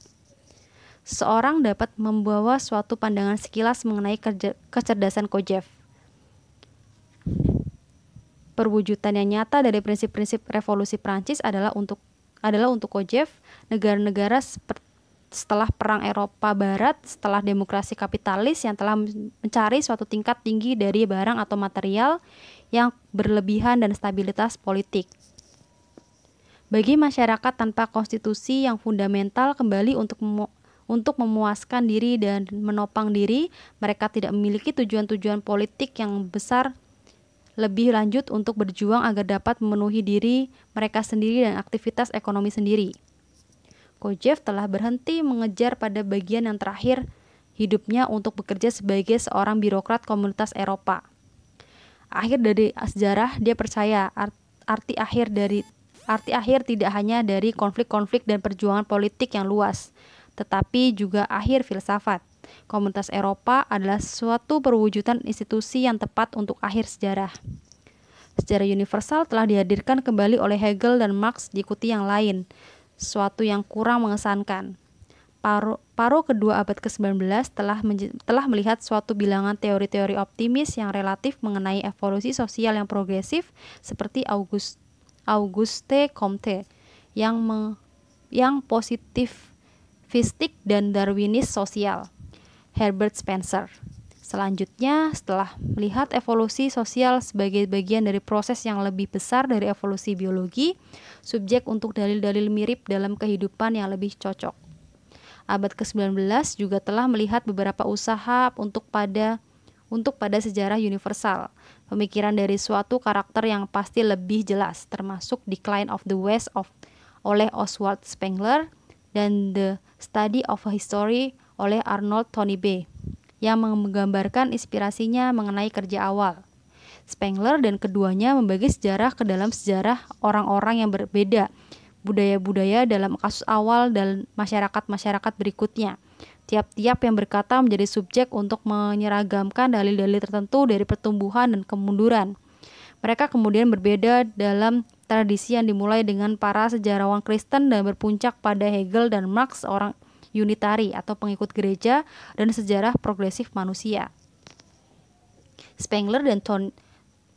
Seorang dapat membawa suatu pandangan sekilas mengenai kecerdasan Kojève. Perwujudan yang nyata dari prinsip-prinsip revolusi Prancis adalah untuk Kojève, negara-negara setelah Perang Eropa Barat, setelah demokrasi kapitalis yang telah mencari suatu tingkat tinggi dari barang atau material yang berlebihan dan stabilitas politik. Bagi masyarakat tanpa konstitusi yang fundamental kembali untuk memuaskan diri dan menopang diri, mereka tidak memiliki tujuan-tujuan politik yang besar lebih lanjut untuk berjuang agar dapat memenuhi diri mereka sendiri dan aktivitas ekonomi sendiri. Kojèv telah berhenti mengejar pada bagian yang terakhir hidupnya untuk bekerja sebagai seorang birokrat komunitas Eropa. Akhir dari sejarah, dia percaya arti akhir tidak hanya dari konflik-konflik dan perjuangan politik yang luas, tetapi juga akhir filsafat. Komunitas Eropa adalah suatu perwujudan institusi yang tepat untuk akhir sejarah. Sejarah universal telah dihadirkan kembali oleh Hegel dan Marx, diikuti yang lain, sesuatu yang kurang mengesankan. Paruh kedua abad ke-19 telah melihat suatu bilangan teori-teori optimis yang relatif mengenai evolusi sosial yang progresif seperti Auguste Comte yang positivistik dan Darwinis sosial, Herbert Spencer. Selanjutnya, setelah melihat evolusi sosial sebagai bagian dari proses yang lebih besar dari evolusi biologi, subjek untuk dalil-dalil mirip dalam kehidupan yang lebih cocok. Abad ke-19 juga telah melihat beberapa usaha untuk pada sejarah universal, pemikiran dari suatu karakter yang pasti lebih jelas, termasuk Decline of the West oleh Oswald Spengler dan The Study of a History oleh Arnold Toynbee, yang menggambarkan inspirasinya mengenai kerja awal. Spengler dan keduanya membagi sejarah ke dalam sejarah orang-orang yang berbeda, budaya-budaya dalam kasus awal dan masyarakat-masyarakat berikutnya. Tiap-tiap yang berkata menjadi subjek untuk menyeragamkan dalil-dalil tertentu dari pertumbuhan dan kemunduran. Mereka kemudian berbeda dalam tradisi yang dimulai dengan para sejarawan Kristen dan berpuncak pada Hegel dan Marx, orang Unitari atau pengikut gereja, dan sejarah progresif manusia. Spengler dan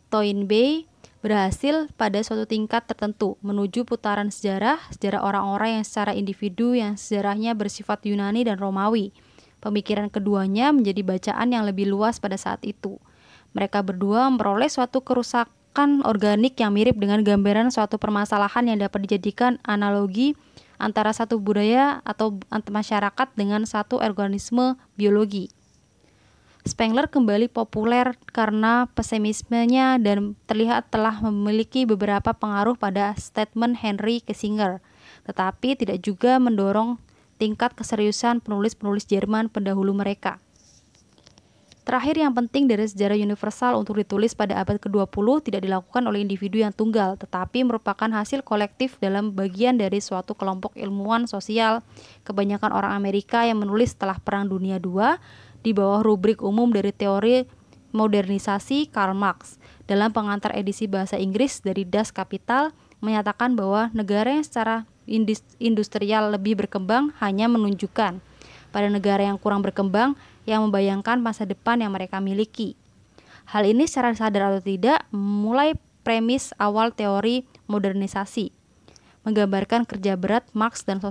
Toynbee berhasil pada suatu tingkat tertentu menuju putaran sejarah orang-orang yang secara individu yang sejarahnya bersifat Yunani dan Romawi. Pemikiran keduanya menjadi bacaan yang lebih luas pada saat itu. Mereka berdua memperoleh suatu kerusakan organik yang mirip dengan gambaran suatu permasalahan yang dapat dijadikan analogi antara satu budaya atau masyarakat dengan satu organisme biologi. Spengler kembali populer karena pesimismenya dan terlihat telah memiliki beberapa pengaruh pada statement Henry Kissinger, tetapi tidak juga mendorong tingkat keseriusan penulis-penulis Jerman pendahulu mereka. Terakhir, yang penting dari sejarah universal untuk ditulis pada abad ke-20 tidak dilakukan oleh individu yang tunggal, tetapi merupakan hasil kolektif dalam bagian dari suatu kelompok ilmuwan sosial, kebanyakan orang Amerika yang menulis setelah Perang Dunia II, di bawah rubrik umum dari teori modernisasi Karl Marx. Dalam pengantar edisi bahasa Inggris dari Das Kapital, menyatakan bahwa negara yang secara industrial lebih berkembang hanya menunjukkan pada negara yang kurang berkembang yang membayangkan masa depan yang mereka miliki. Hal ini secara sadar atau tidak memulai premis awal teori modernisasi, menggambarkan kerja berat Marx dan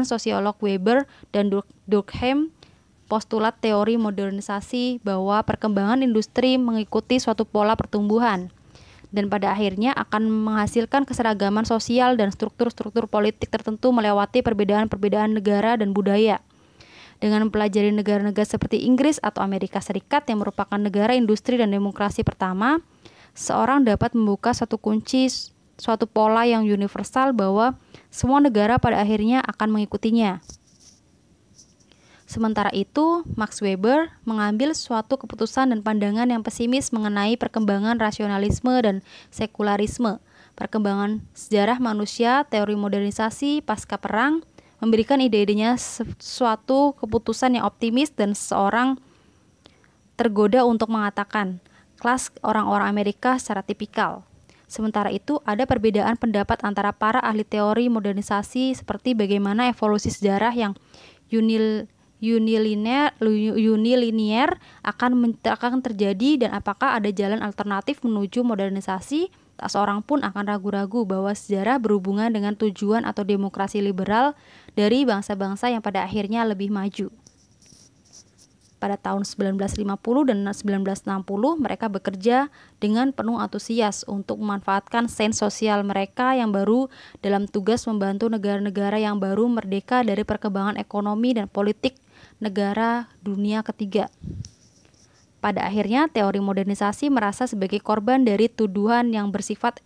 sosiolog Weber dan Durkheim. Postulat teori modernisasi bahwa perkembangan industri mengikuti suatu pola pertumbuhan dan pada akhirnya akan menghasilkan keseragaman sosial dan struktur-struktur politik tertentu melewati perbedaan-perbedaan negara dan budaya. Dengan mempelajari negara-negara seperti Inggris atau Amerika Serikat yang merupakan negara industri dan demokrasi pertama, seorang dapat membuka suatu pola yang universal bahwa semua negara pada akhirnya akan mengikutinya. Sementara itu, Max Weber mengambil suatu keputusan dan pandangan yang pesimis mengenai perkembangan rasionalisme dan sekularisme, perkembangan sejarah manusia, teori modernisasi pasca perang, memberikan ide-idenya suatu keputusan yang optimis dan seorang tergoda untuk mengatakan kelas orang-orang Amerika secara tipikal. Sementara itu, ada perbedaan pendapat antara para ahli teori modernisasi seperti bagaimana evolusi sejarah yang unilinier akan terjadi, dan apakah ada jalan alternatif menuju modernisasi? Tak seorang pun akan ragu-ragu bahwa sejarah berhubungan dengan tujuan atau demokrasi liberal dari bangsa-bangsa yang pada akhirnya lebih maju. Pada tahun 1950 dan 1960, mereka bekerja dengan penuh antusias untuk memanfaatkan sains sosial mereka yang baru dalam tugas membantu negara-negara yang baru merdeka dari perkembangan ekonomi dan politik negara dunia ketiga. Pada akhirnya, teori modernisasi merasa sebagai korban dari tuduhan yang bersifat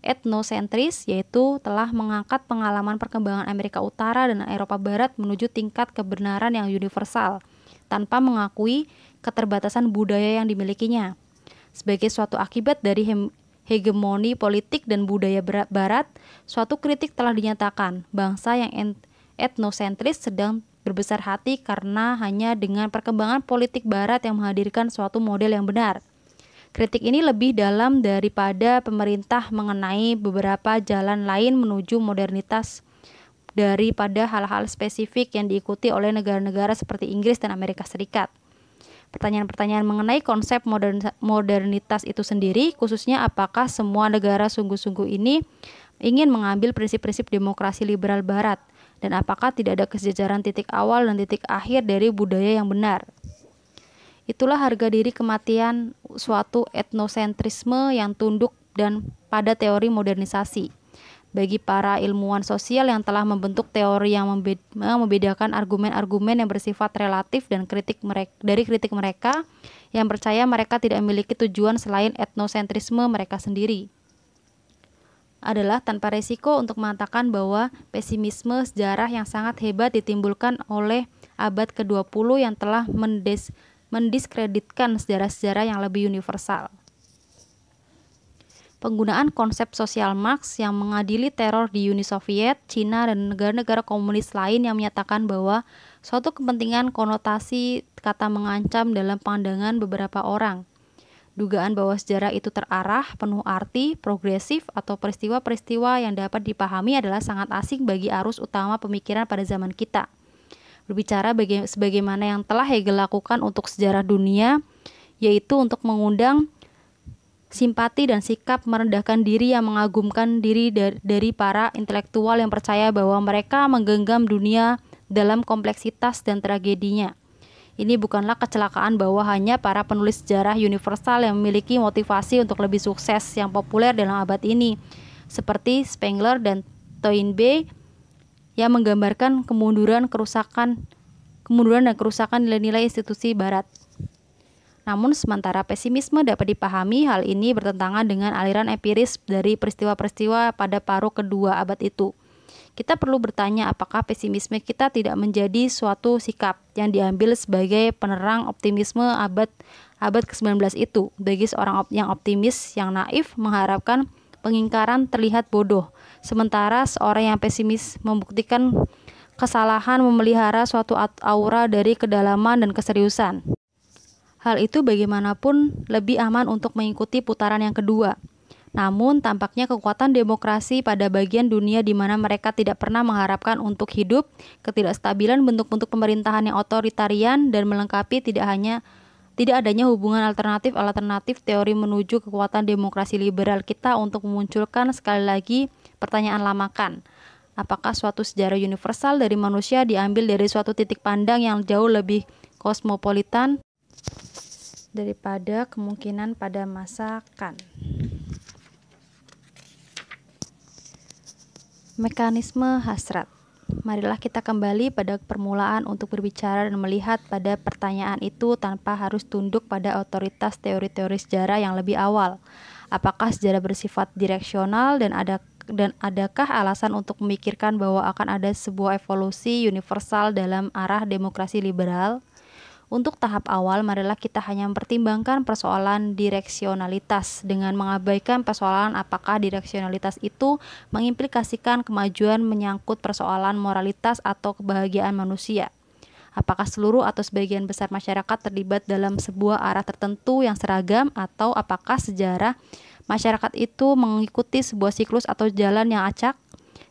etnosentris, yaitu telah mengangkat pengalaman perkembangan Amerika Utara dan Eropa Barat menuju tingkat kebenaran yang universal, tanpa mengakui keterbatasan budaya yang dimilikinya. Sebagai suatu akibat dari hegemoni politik dan budaya Barat, suatu kritik telah dinyatakan, bangsa yang etnosentris sedang berbesar hati karena hanya dengan perkembangan politik Barat yang menghadirkan suatu model yang benar. Kritik ini lebih dalam daripada pemerintah mengenai beberapa jalan lain menuju modernitas daripada hal-hal spesifik yang diikuti oleh negara-negara seperti Inggris dan Amerika Serikat. Pertanyaan-pertanyaan mengenai konsep modernitas itu sendiri, khususnya apakah semua negara sungguh-sungguh ini ingin mengambil prinsip-prinsip demokrasi liberal Barat, dan apakah tidak ada kesejajaran titik awal dan titik akhir dari budaya yang benar. Itulah harga diri kematian suatu etnosentrisme yang tunduk dan pada teori modernisasi. Bagi para ilmuwan sosial yang telah membentuk teori yang membedakan argumen-argumen yang bersifat relatif dan kritik mereka yang percaya mereka tidak memiliki tujuan selain etnosentrisme mereka sendiri, adalah tanpa resiko untuk mengatakan bahwa pesimisme sejarah yang sangat hebat ditimbulkan oleh abad ke-20 yang telah mendiskreditkan sejarah-sejarah yang lebih universal. Penggunaan konsep sosial Marx yang mengadili teror di Uni Soviet, Cina, dan negara-negara komunis lain yang menyatakan bahwa suatu kepentingan konotasi kata mengancam dalam pandangan beberapa orang. Dugaan bahwa sejarah itu terarah, penuh arti, progresif, atau peristiwa-peristiwa yang dapat dipahami adalah sangat asing bagi arus utama pemikiran pada zaman kita. Berbicara sebagaimana yang telah Hegel lakukan untuk sejarah dunia, yaitu untuk mengundang simpati dan sikap merendahkan diri yang mengagumkan diri dari para intelektual yang percaya bahwa mereka menggenggam dunia dalam kompleksitas dan tragedinya. Ini bukanlah kecelakaan bahwa hanya para penulis sejarah universal yang memiliki motivasi untuk lebih sukses yang populer dalam abad ini, seperti Spengler dan Toynbee yang menggambarkan kemunduran dan kerusakan nilai-nilai institusi Barat. Namun sementara pesimisme dapat dipahami, hal ini bertentangan dengan aliran empiris dari peristiwa-peristiwa pada paruh kedua abad itu. Kita perlu bertanya apakah pesimisme kita tidak menjadi suatu sikap yang diambil sebagai penerang optimisme abad ke-19 itu. Bagi seorang yang optimis, yang naif mengharapkan pengingkaran terlihat bodoh, sementara seorang yang pesimis membuktikan kesalahan memelihara suatu aura dari kedalaman dan keseriusan. Hal itu bagaimanapun lebih aman untuk mengikuti putaran yang kedua. Namun, tampaknya kekuatan demokrasi pada bagian dunia di mana mereka tidak pernah mengharapkan untuk hidup, ketidakstabilan bentuk-bentuk pemerintahan yang otoritarian, dan melengkapi tidak adanya hubungan alternatif teori menuju kekuatan demokrasi liberal kita untuk memunculkan sekali lagi pertanyaan lamakan. Apakah suatu sejarah universal dari manusia diambil dari suatu titik pandang yang jauh lebih kosmopolitan daripada kemungkinan pada masa Kant? Mekanisme hasrat. Marilah kita kembali pada permulaan untuk berbicara dan melihat pada pertanyaan itu tanpa harus tunduk pada otoritas teori-teori sejarah yang lebih awal. Apakah sejarah bersifat direksional dan adakah alasan untuk memikirkan bahwa akan ada sebuah evolusi universal dalam arah demokrasi liberal? Untuk tahap awal, marilah kita hanya mempertimbangkan persoalan direksionalitas dengan mengabaikan persoalan apakah direksionalitas itu mengimplikasikan kemajuan menyangkut persoalan moralitas atau kebahagiaan manusia. Apakah seluruh atau sebagian besar masyarakat terlibat dalam sebuah arah tertentu yang seragam, atau apakah sejarah masyarakat itu mengikuti sebuah siklus atau jalan yang acak?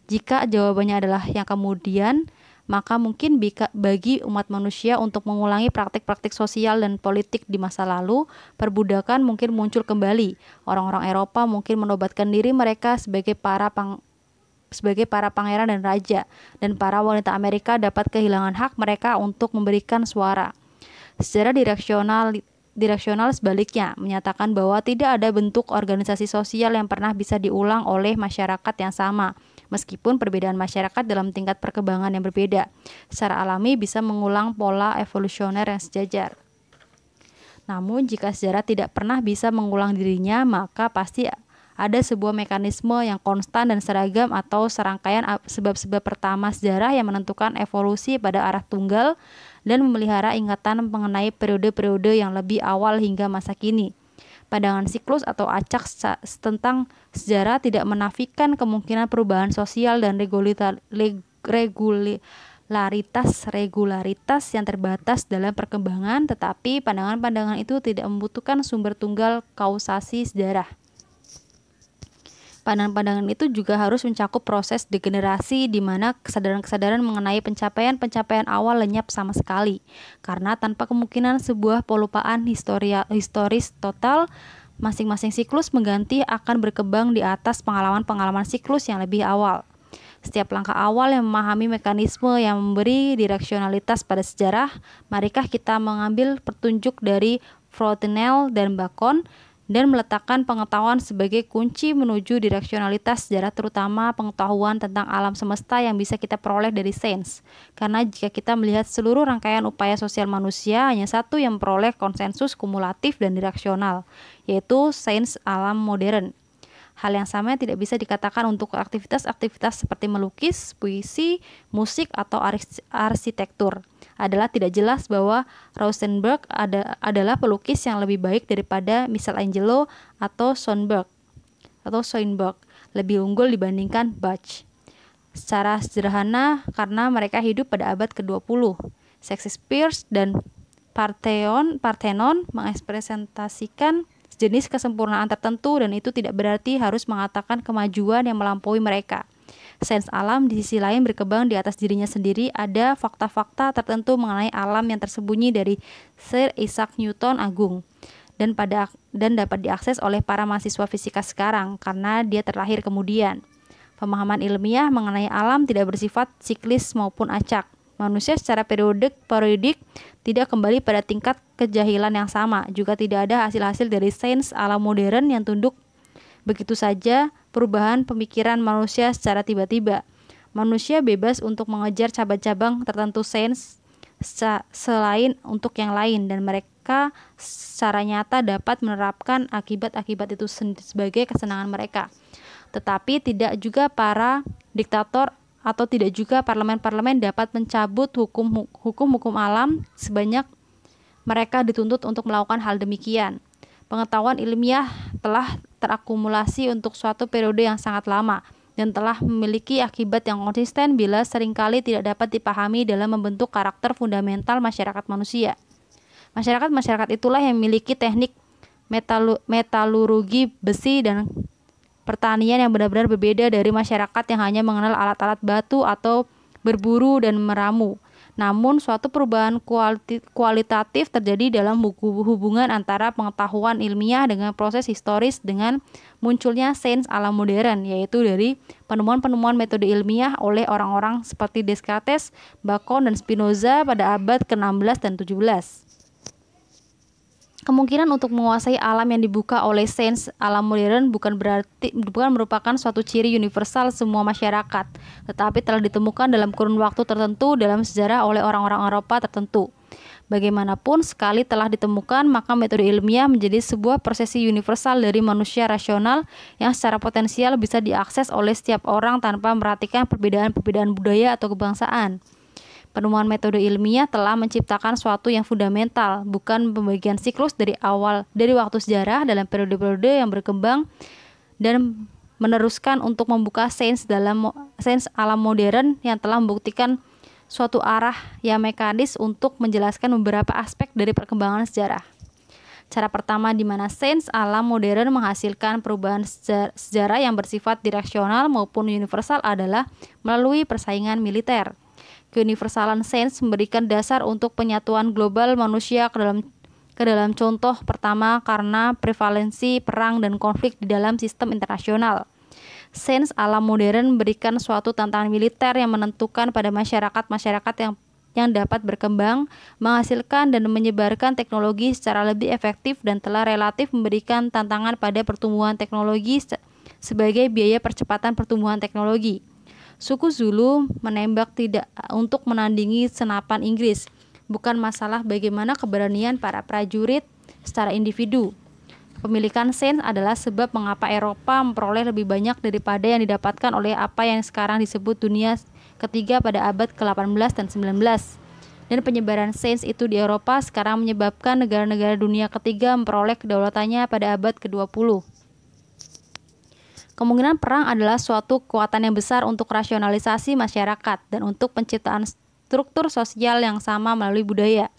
Jika jawabannya adalah yang kemudian, maka mungkin bagi umat manusia untuk mengulangi praktik-praktik sosial dan politik di masa lalu, perbudakan mungkin muncul kembali. Orang-orang Eropa mungkin menobatkan diri mereka sebagai para pangeran dan raja, dan para wanita Amerika dapat kehilangan hak mereka untuk memberikan suara. Secara direksional sebaliknya, menyatakan bahwa tidak ada bentuk organisasi sosial yang pernah bisa diulang oleh masyarakat yang sama, meskipun perbedaan masyarakat dalam tingkat perkembangan yang berbeda, secara alami bisa mengulang pola evolusioner yang sejajar. Namun, jika sejarah tidak pernah bisa mengulang dirinya, maka pasti ada sebuah mekanisme yang konstan dan seragam atau serangkaian sebab-sebab pertama sejarah yang menentukan evolusi pada arah tunggal dan memelihara ingatan mengenai periode-periode yang lebih awal hingga masa kini. Pandangan siklus atau acak tentang sejarah tidak menafikan kemungkinan perubahan sosial dan regularitas yang terbatas dalam perkembangan, tetapi pandangan-pandangan itu tidak membutuhkan sumber tunggal kausasi sejarah. Pandangan-pandangan itu juga harus mencakup proses degenerasi di mana kesadaran-kesadaran mengenai pencapaian-pencapaian awal lenyap sama sekali. Karena tanpa kemungkinan sebuah pelupaan historis total, masing-masing siklus mengganti akan berkembang di atas pengalaman-pengalaman siklus yang lebih awal. Setiap langkah awal yang memahami mekanisme yang memberi direksionalitas pada sejarah, marikah kita mengambil petunjuk dari Fontenelle dan Bacon, dan meletakkan pengetahuan sebagai kunci menuju direksionalitas sejarah, terutama pengetahuan tentang alam semesta yang bisa kita peroleh dari sains. Karena jika kita melihat seluruh rangkaian upaya sosial manusia, hanya satu yang memperoleh konsensus kumulatif dan direksional, yaitu sains alam modern. Hal yang sama tidak bisa dikatakan untuk aktivitas-aktivitas seperti melukis, puisi, musik, atau arsitektur. Adalah tidak jelas bahwa Rauschenberg adalah pelukis yang lebih baik daripada Michelangelo atau Schoenberg, lebih unggul dibandingkan Bach. Secara sederhana, karena mereka hidup pada abad ke-20. Shakespeare dan Parthenon mengekspresentasikan sejenis kesempurnaan tertentu, dan itu tidak berarti harus mengatakan kemajuan yang melampaui mereka. Sains alam di sisi lain berkembang di atas dirinya sendiri. Ada fakta-fakta tertentu mengenai alam yang tersembunyi dari Sir Isaac Newton agung dan dapat diakses oleh para mahasiswa fisika sekarang karena dia terlahir kemudian. Pemahaman ilmiah mengenai alam tidak bersifat siklis maupun acak. Manusia secara periodik tidak kembali pada tingkat kejahilan yang sama. Juga tidak ada hasil-hasil dari sains alam modern yang tunduk begitu saja perubahan pemikiran manusia secara tiba-tiba. Manusia bebas untuk mengejar cabang-cabang tertentu sains selain untuk yang lain, dan mereka secara nyata dapat menerapkan akibat-akibat itu sebagai kesenangan mereka. Tetapi tidak juga para diktator atau tidak juga parlemen-parlemen dapat mencabut hukum-hukum alam sebanyak mereka dituntut untuk melakukan hal demikian. Pengetahuan ilmiah telah terakumulasi untuk suatu periode yang sangat lama dan telah memiliki akibat yang konsisten bila seringkali tidak dapat dipahami dalam membentuk karakter fundamental masyarakat manusia. Masyarakat itulah yang memiliki teknik metalurgi besi dan pertanian yang benar-benar berbeda dari masyarakat yang hanya mengenal alat-alat batu atau berburu dan meramu. Namun, suatu perubahan kualitatif terjadi dalam hubungan antara pengetahuan ilmiah dengan proses historis dengan munculnya sains alam modern, yaitu dari penemuan-penemuan metode ilmiah oleh orang-orang seperti Descartes, Bacon, dan Spinoza pada abad ke-16 dan 17. Kemungkinan untuk menguasai alam yang dibuka oleh sains alam modern bukan merupakan suatu ciri universal semua masyarakat, tetapi telah ditemukan dalam kurun waktu tertentu dalam sejarah oleh orang-orang Eropa tertentu. Bagaimanapun, sekali telah ditemukan, maka metode ilmiah menjadi sebuah prosesi universal dari manusia rasional yang secara potensial bisa diakses oleh setiap orang tanpa memperhatikan perbedaan-perbedaan budaya atau kebangsaan. Penemuan metode ilmiah telah menciptakan suatu yang fundamental, bukan pembagian siklus dari waktu sejarah dalam periode-periode yang berkembang dan meneruskan untuk membuka sains alam modern yang telah membuktikan suatu arah yang mekanis untuk menjelaskan beberapa aspek dari perkembangan sejarah. Cara pertama di mana sains alam modern menghasilkan perubahan sejarah yang bersifat direksional maupun universal adalah melalui persaingan militer. Keuniversalan sains memberikan dasar untuk penyatuan global manusia ke dalam contoh pertama karena prevalensi perang dan konflik di dalam sistem internasional. Sains alam modern memberikan suatu tantangan militer yang menentukan pada masyarakat yang dapat berkembang, menghasilkan dan menyebarkan teknologi secara lebih efektif dan telah relatif memberikan tantangan pada pertumbuhan teknologi sebagai biaya percepatan pertumbuhan teknologi. Suku Zulu menembak tidak untuk menandingi senapan Inggris, bukan masalah bagaimana keberanian para prajurit secara individu. Kepemilikan sains adalah sebab mengapa Eropa memperoleh lebih banyak daripada yang didapatkan oleh apa yang sekarang disebut dunia ketiga pada abad ke-18 dan 19. Dan penyebaran sains itu di Eropa sekarang menyebabkan negara-negara dunia ketiga memperoleh kedaulatannya pada abad ke-20. Kemungkinan perang adalah suatu kekuatan yang besar untuk rasionalisasi masyarakat dan untuk penciptaan struktur sosial yang sama melalui budaya.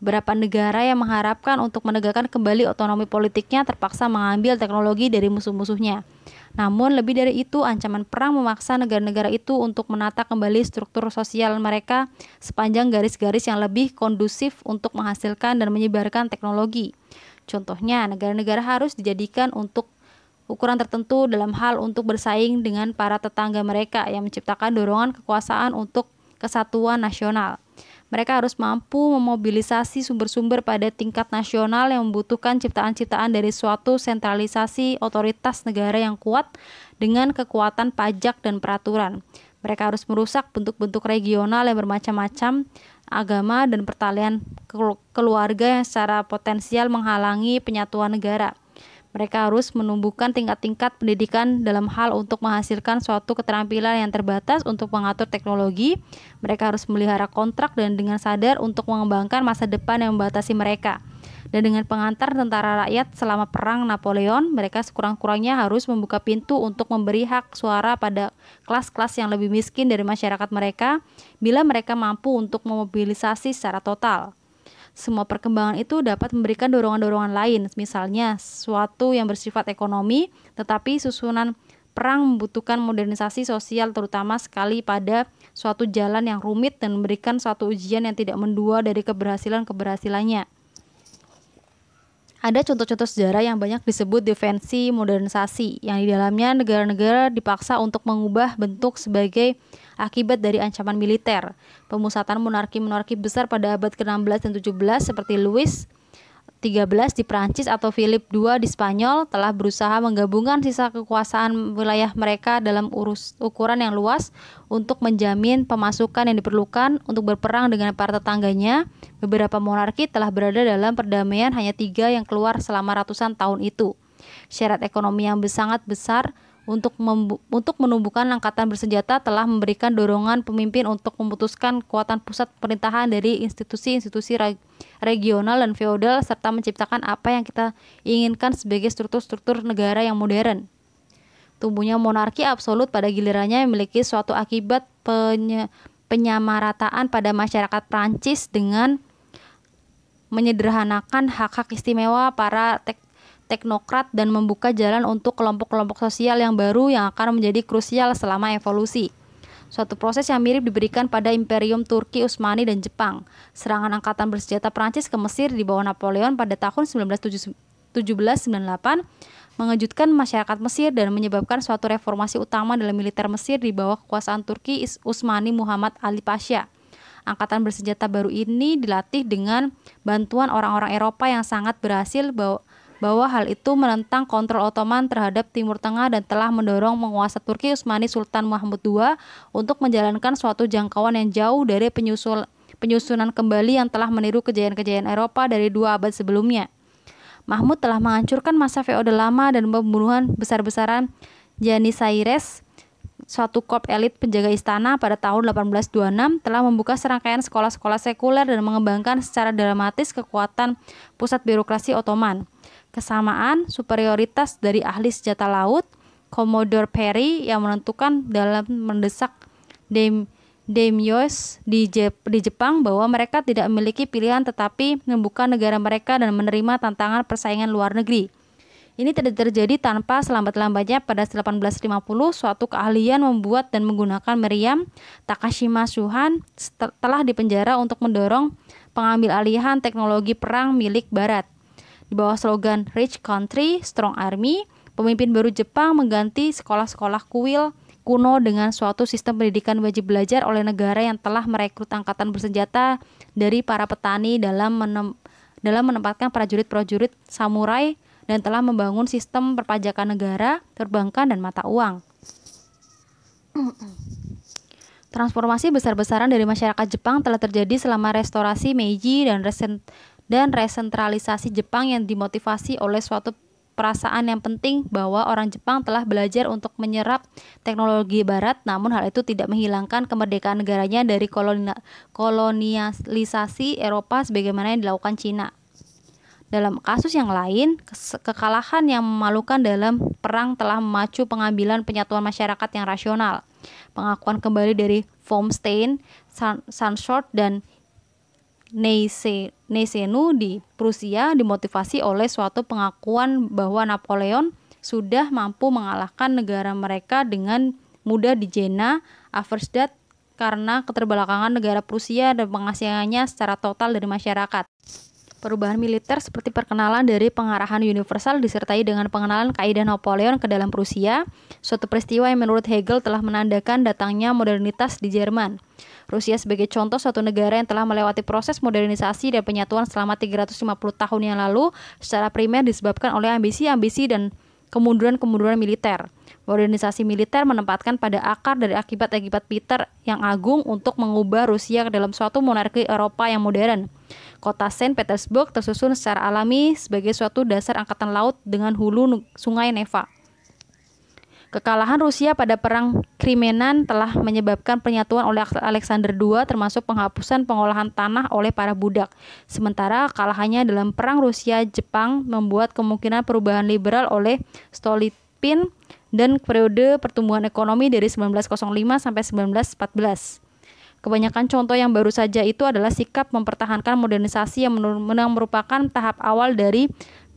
Beberapa negara yang mengharapkan untuk menegakkan kembali otonomi politiknya terpaksa mengambil teknologi dari musuh-musuhnya. Namun lebih dari itu, ancaman perang memaksa negara-negara itu untuk menata kembali struktur sosial mereka sepanjang garis-garis yang lebih kondusif untuk menghasilkan dan menyebarkan teknologi. Contohnya, negara-negara harus dijadikan untuk ukuran tertentu dalam hal untuk bersaing dengan para tetangga mereka yang menciptakan dorongan kekuasaan untuk kesatuan nasional. Mereka harus mampu memobilisasi sumber-sumber pada tingkat nasional yang membutuhkan ciptaan-ciptaan dari suatu sentralisasi otoritas negara yang kuat dengan kekuatan pajak dan peraturan. Mereka harus merusak bentuk-bentuk regional yang bermacam-macam, agama dan pertalian keluarga yang secara potensial menghalangi penyatuan negara. Mereka harus menumbuhkan tingkat-tingkat pendidikan dalam hal untuk menghasilkan suatu keterampilan yang terbatas untuk mengatur teknologi. Mereka harus melihara kontrak dan dengan sadar untuk mengembangkan masa depan yang membatasi mereka. Dan dengan pengantar tentara rakyat selama perang Napoleon, mereka sekurang-kurangnya harus membuka pintu untuk memberi hak suara pada kelas-kelas yang lebih miskin dari masyarakat mereka bila mereka mampu untuk memobilisasi secara total. Semua perkembangan itu dapat memberikan dorongan-dorongan lain, misalnya sesuatu yang bersifat ekonomi, tetapi susunan perang membutuhkan modernisasi sosial terutama sekali pada suatu jalan yang rumit dan memberikan suatu ujian yang tidak mendua dari keberhasilannya. Ada contoh-contoh sejarah yang banyak disebut defensi modernisasi, yang di dalamnya negara-negara dipaksa untuk mengubah bentuk sebagai akibat dari ancaman militer. Pemusatan monarki-monarki besar pada abad ke-16 dan 17 seperti Louis XIII di Prancis atau Philip II di Spanyol telah berusaha menggabungkan sisa kekuasaan wilayah mereka dalam ukuran yang luas untuk menjamin pemasukan yang diperlukan untuk berperang dengan para tetangganya. Beberapa monarki telah berada dalam perdamaian, hanya 3 yang keluar selama ratusan tahun itu. Syarat ekonomi yang sangat besar untuk menumbuhkan angkatan bersenjata telah memberikan dorongan pemimpin untuk memutuskan kekuatan pusat pemerintahan dari institusi-institusi regional dan feodal serta menciptakan apa yang kita inginkan sebagai struktur-struktur negara yang modern. Tumbuhnya monarki absolut pada gilirannya memiliki suatu akibat penyamarataan pada masyarakat Prancis dengan menyederhanakan hak-hak istimewa para teknokrat dan membuka jalan untuk kelompok-kelompok sosial yang baru yang akan menjadi krusial selama evolusi. Suatu proses yang mirip diberikan pada Imperium Turki, Utsmani, dan Jepang. Serangan angkatan bersenjata Prancis ke Mesir di bawah Napoleon pada tahun 1798 mengejutkan masyarakat Mesir dan menyebabkan suatu reformasi utama dalam militer Mesir di bawah kekuasaan Turki Utsmani Muhammad Ali Pasha. Angkatan bersenjata baru ini dilatih dengan bantuan orang-orang Eropa yang sangat berhasil bahwa hal itu menentang kontrol Ottoman terhadap Timur Tengah dan telah mendorong penguasa Turki Utsmani Sultan Mahmud II untuk menjalankan suatu jangkauan yang jauh dari penyusunan kembali yang telah meniru kejayaan-kejayaan Eropa dari 2 abad sebelumnya. Mahmud telah menghancurkan masa feodal lama dan pembunuhan besar-besaran Janissaires, suatu korps elit penjaga istana pada tahun 1826, telah membuka serangkaian sekolah-sekolah sekuler dan mengembangkan secara dramatis kekuatan pusat birokrasi Ottoman. Kesamaan superioritas dari ahli senjata laut, Commodore Perry yang menentukan dalam mendesak daimyos di Jepang bahwa mereka tidak memiliki pilihan tetapi membuka negara mereka dan menerima tantangan persaingan luar negeri. Ini tidak terjadi tanpa selambat-lambatnya pada 1850 suatu keahlian membuat dan menggunakan meriam Takashima Shuhan telah dipenjara untuk mendorong pengambil alihan teknologi perang milik Barat. Di bawah slogan Rich Country, Strong Army, pemimpin baru Jepang mengganti sekolah-sekolah kuil kuno dengan suatu sistem pendidikan wajib belajar oleh negara yang telah merekrut angkatan bersenjata dari para petani dalam menempatkan prajurit-prajurit samurai dan telah membangun sistem perpajakan negara, perbankan, dan mata uang. Transformasi besar-besaran dari masyarakat Jepang telah terjadi selama restorasi Meiji dan resentralisasi Jepang yang dimotivasi oleh suatu perasaan yang penting bahwa orang Jepang telah belajar untuk menyerap teknologi Barat, namun hal itu tidak menghilangkan kemerdekaan negaranya dari kolonialisasi Eropa sebagaimana yang dilakukan Cina. Dalam kasus yang lain, kekalahan yang memalukan dalam perang telah memacu pengambilan penyatuan masyarakat yang rasional. Pengakuan kembali dari von Stein, Sanshort, dan Neysenu di Prusia dimotivasi oleh suatu pengakuan bahwa Napoleon sudah mampu mengalahkan negara mereka dengan mudah di Jena, Auerstedt, karena keterbelakangan negara Prusia dan pengasingannya secara total dari masyarakat. Perubahan militer seperti perkenalan dari pengarahan universal disertai dengan pengenalan kaidah Napoleon ke dalam Prusia, suatu peristiwa yang menurut Hegel telah menandakan datangnya modernitas di Jerman. Rusia sebagai contoh suatu negara yang telah melewati proses modernisasi dan penyatuan selama 350 tahun yang lalu secara primer disebabkan oleh ambisi-ambisi dan kemunduran-kemunduran militer. Modernisasi militer menempatkan pada akar dari akibat-akibat Peter yang agung untuk mengubah Rusia ke dalam suatu monarki Eropa yang modern. Kota Saint Petersburg tersusun secara alami sebagai suatu dasar angkatan laut dengan hulu sungai Neva. Kekalahan Rusia pada Perang Krimenan telah menyebabkan penyatuan oleh Alexander II termasuk penghapusan pengolahan tanah oleh para budak. Sementara kekalahannya dalam Perang Rusia-Jepang membuat kemungkinan perubahan liberal oleh Stolypin dan periode pertumbuhan ekonomi dari 1905 sampai 1914. Kebanyakan contoh yang baru saja itu adalah sikap mempertahankan modernisasi yang merupakan tahap awal dari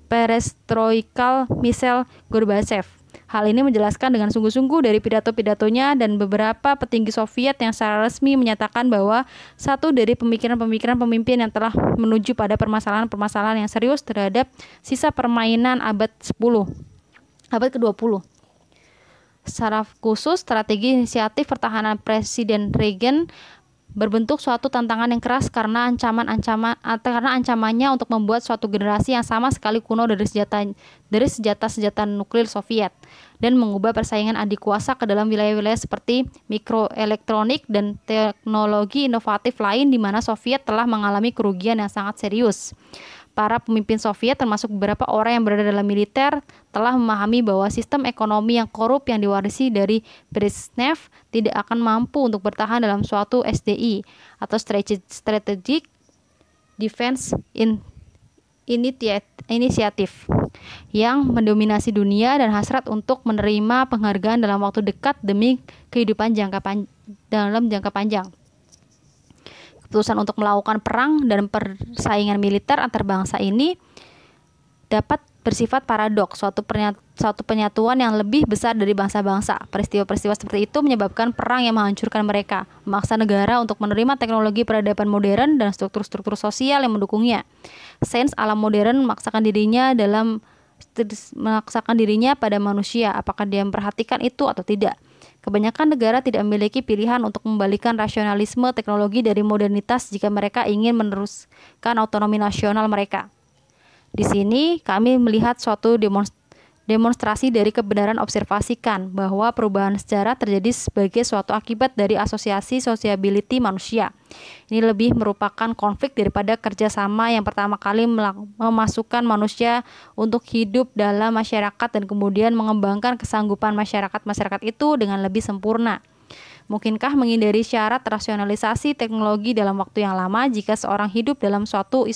perestroika Mikhail Gorbachev. Hal ini menjelaskan dengan sungguh-sungguh dari pidato-pidatonya dan beberapa petinggi Soviet yang secara resmi menyatakan bahwa satu dari pemikiran-pemikiran pemimpin yang telah menuju pada permasalahan-permasalahan yang serius terhadap sisa permainan abad ke-20. Secara khusus, strategi inisiatif pertahanan Presiden Reagan berbentuk suatu tantangan yang keras karena ancamannya untuk membuat suatu generasi yang sama sekali kuno dari senjata nuklir Soviet dan mengubah persaingan adik kuasa ke dalam wilayah-wilayah seperti mikroelektronik dan teknologi inovatif lain di mana Soviet telah mengalami kerugian yang sangat serius. Para pemimpin Soviet termasuk beberapa orang yang berada dalam militer telah memahami bahwa sistem ekonomi yang korup yang diwarisi dari Brezhnev tidak akan mampu untuk bertahan dalam suatu SDI atau Strategic Defense Initiative yang mendominasi dunia dan hasrat untuk menerima penghargaan dalam waktu dekat demi kehidupan dalam jangka panjang. Keputusan untuk melakukan perang dan persaingan militer antar bangsa ini dapat bersifat paradoks, suatu penyatuan yang lebih besar dari bangsa-bangsa. Peristiwa-peristiwa seperti itu menyebabkan perang yang menghancurkan mereka, memaksa negara untuk menerima teknologi peradaban modern dan struktur-struktur sosial yang mendukungnya. Sains alam modern memaksakan dirinya pada manusia, apakah dia memperhatikan itu atau tidak. Kebanyakan negara tidak memiliki pilihan untuk membalikan rasionalisme teknologi dari modernitas jika mereka ingin meneruskan otonomi nasional mereka. Di sini kami melihat suatu demonstrasi dari kebenaran observasikan bahwa perubahan sejarah terjadi sebagai suatu akibat dari asosiasi sociability manusia. Ini lebih merupakan konflik daripada kerjasama yang pertama kali memasukkan manusia untuk hidup dalam masyarakat dan kemudian mengembangkan kesanggupan masyarakat itu dengan lebih sempurna. Mungkinkah menghindari syarat rasionalisasi teknologi dalam waktu yang lama jika seorang hidup dalam suatu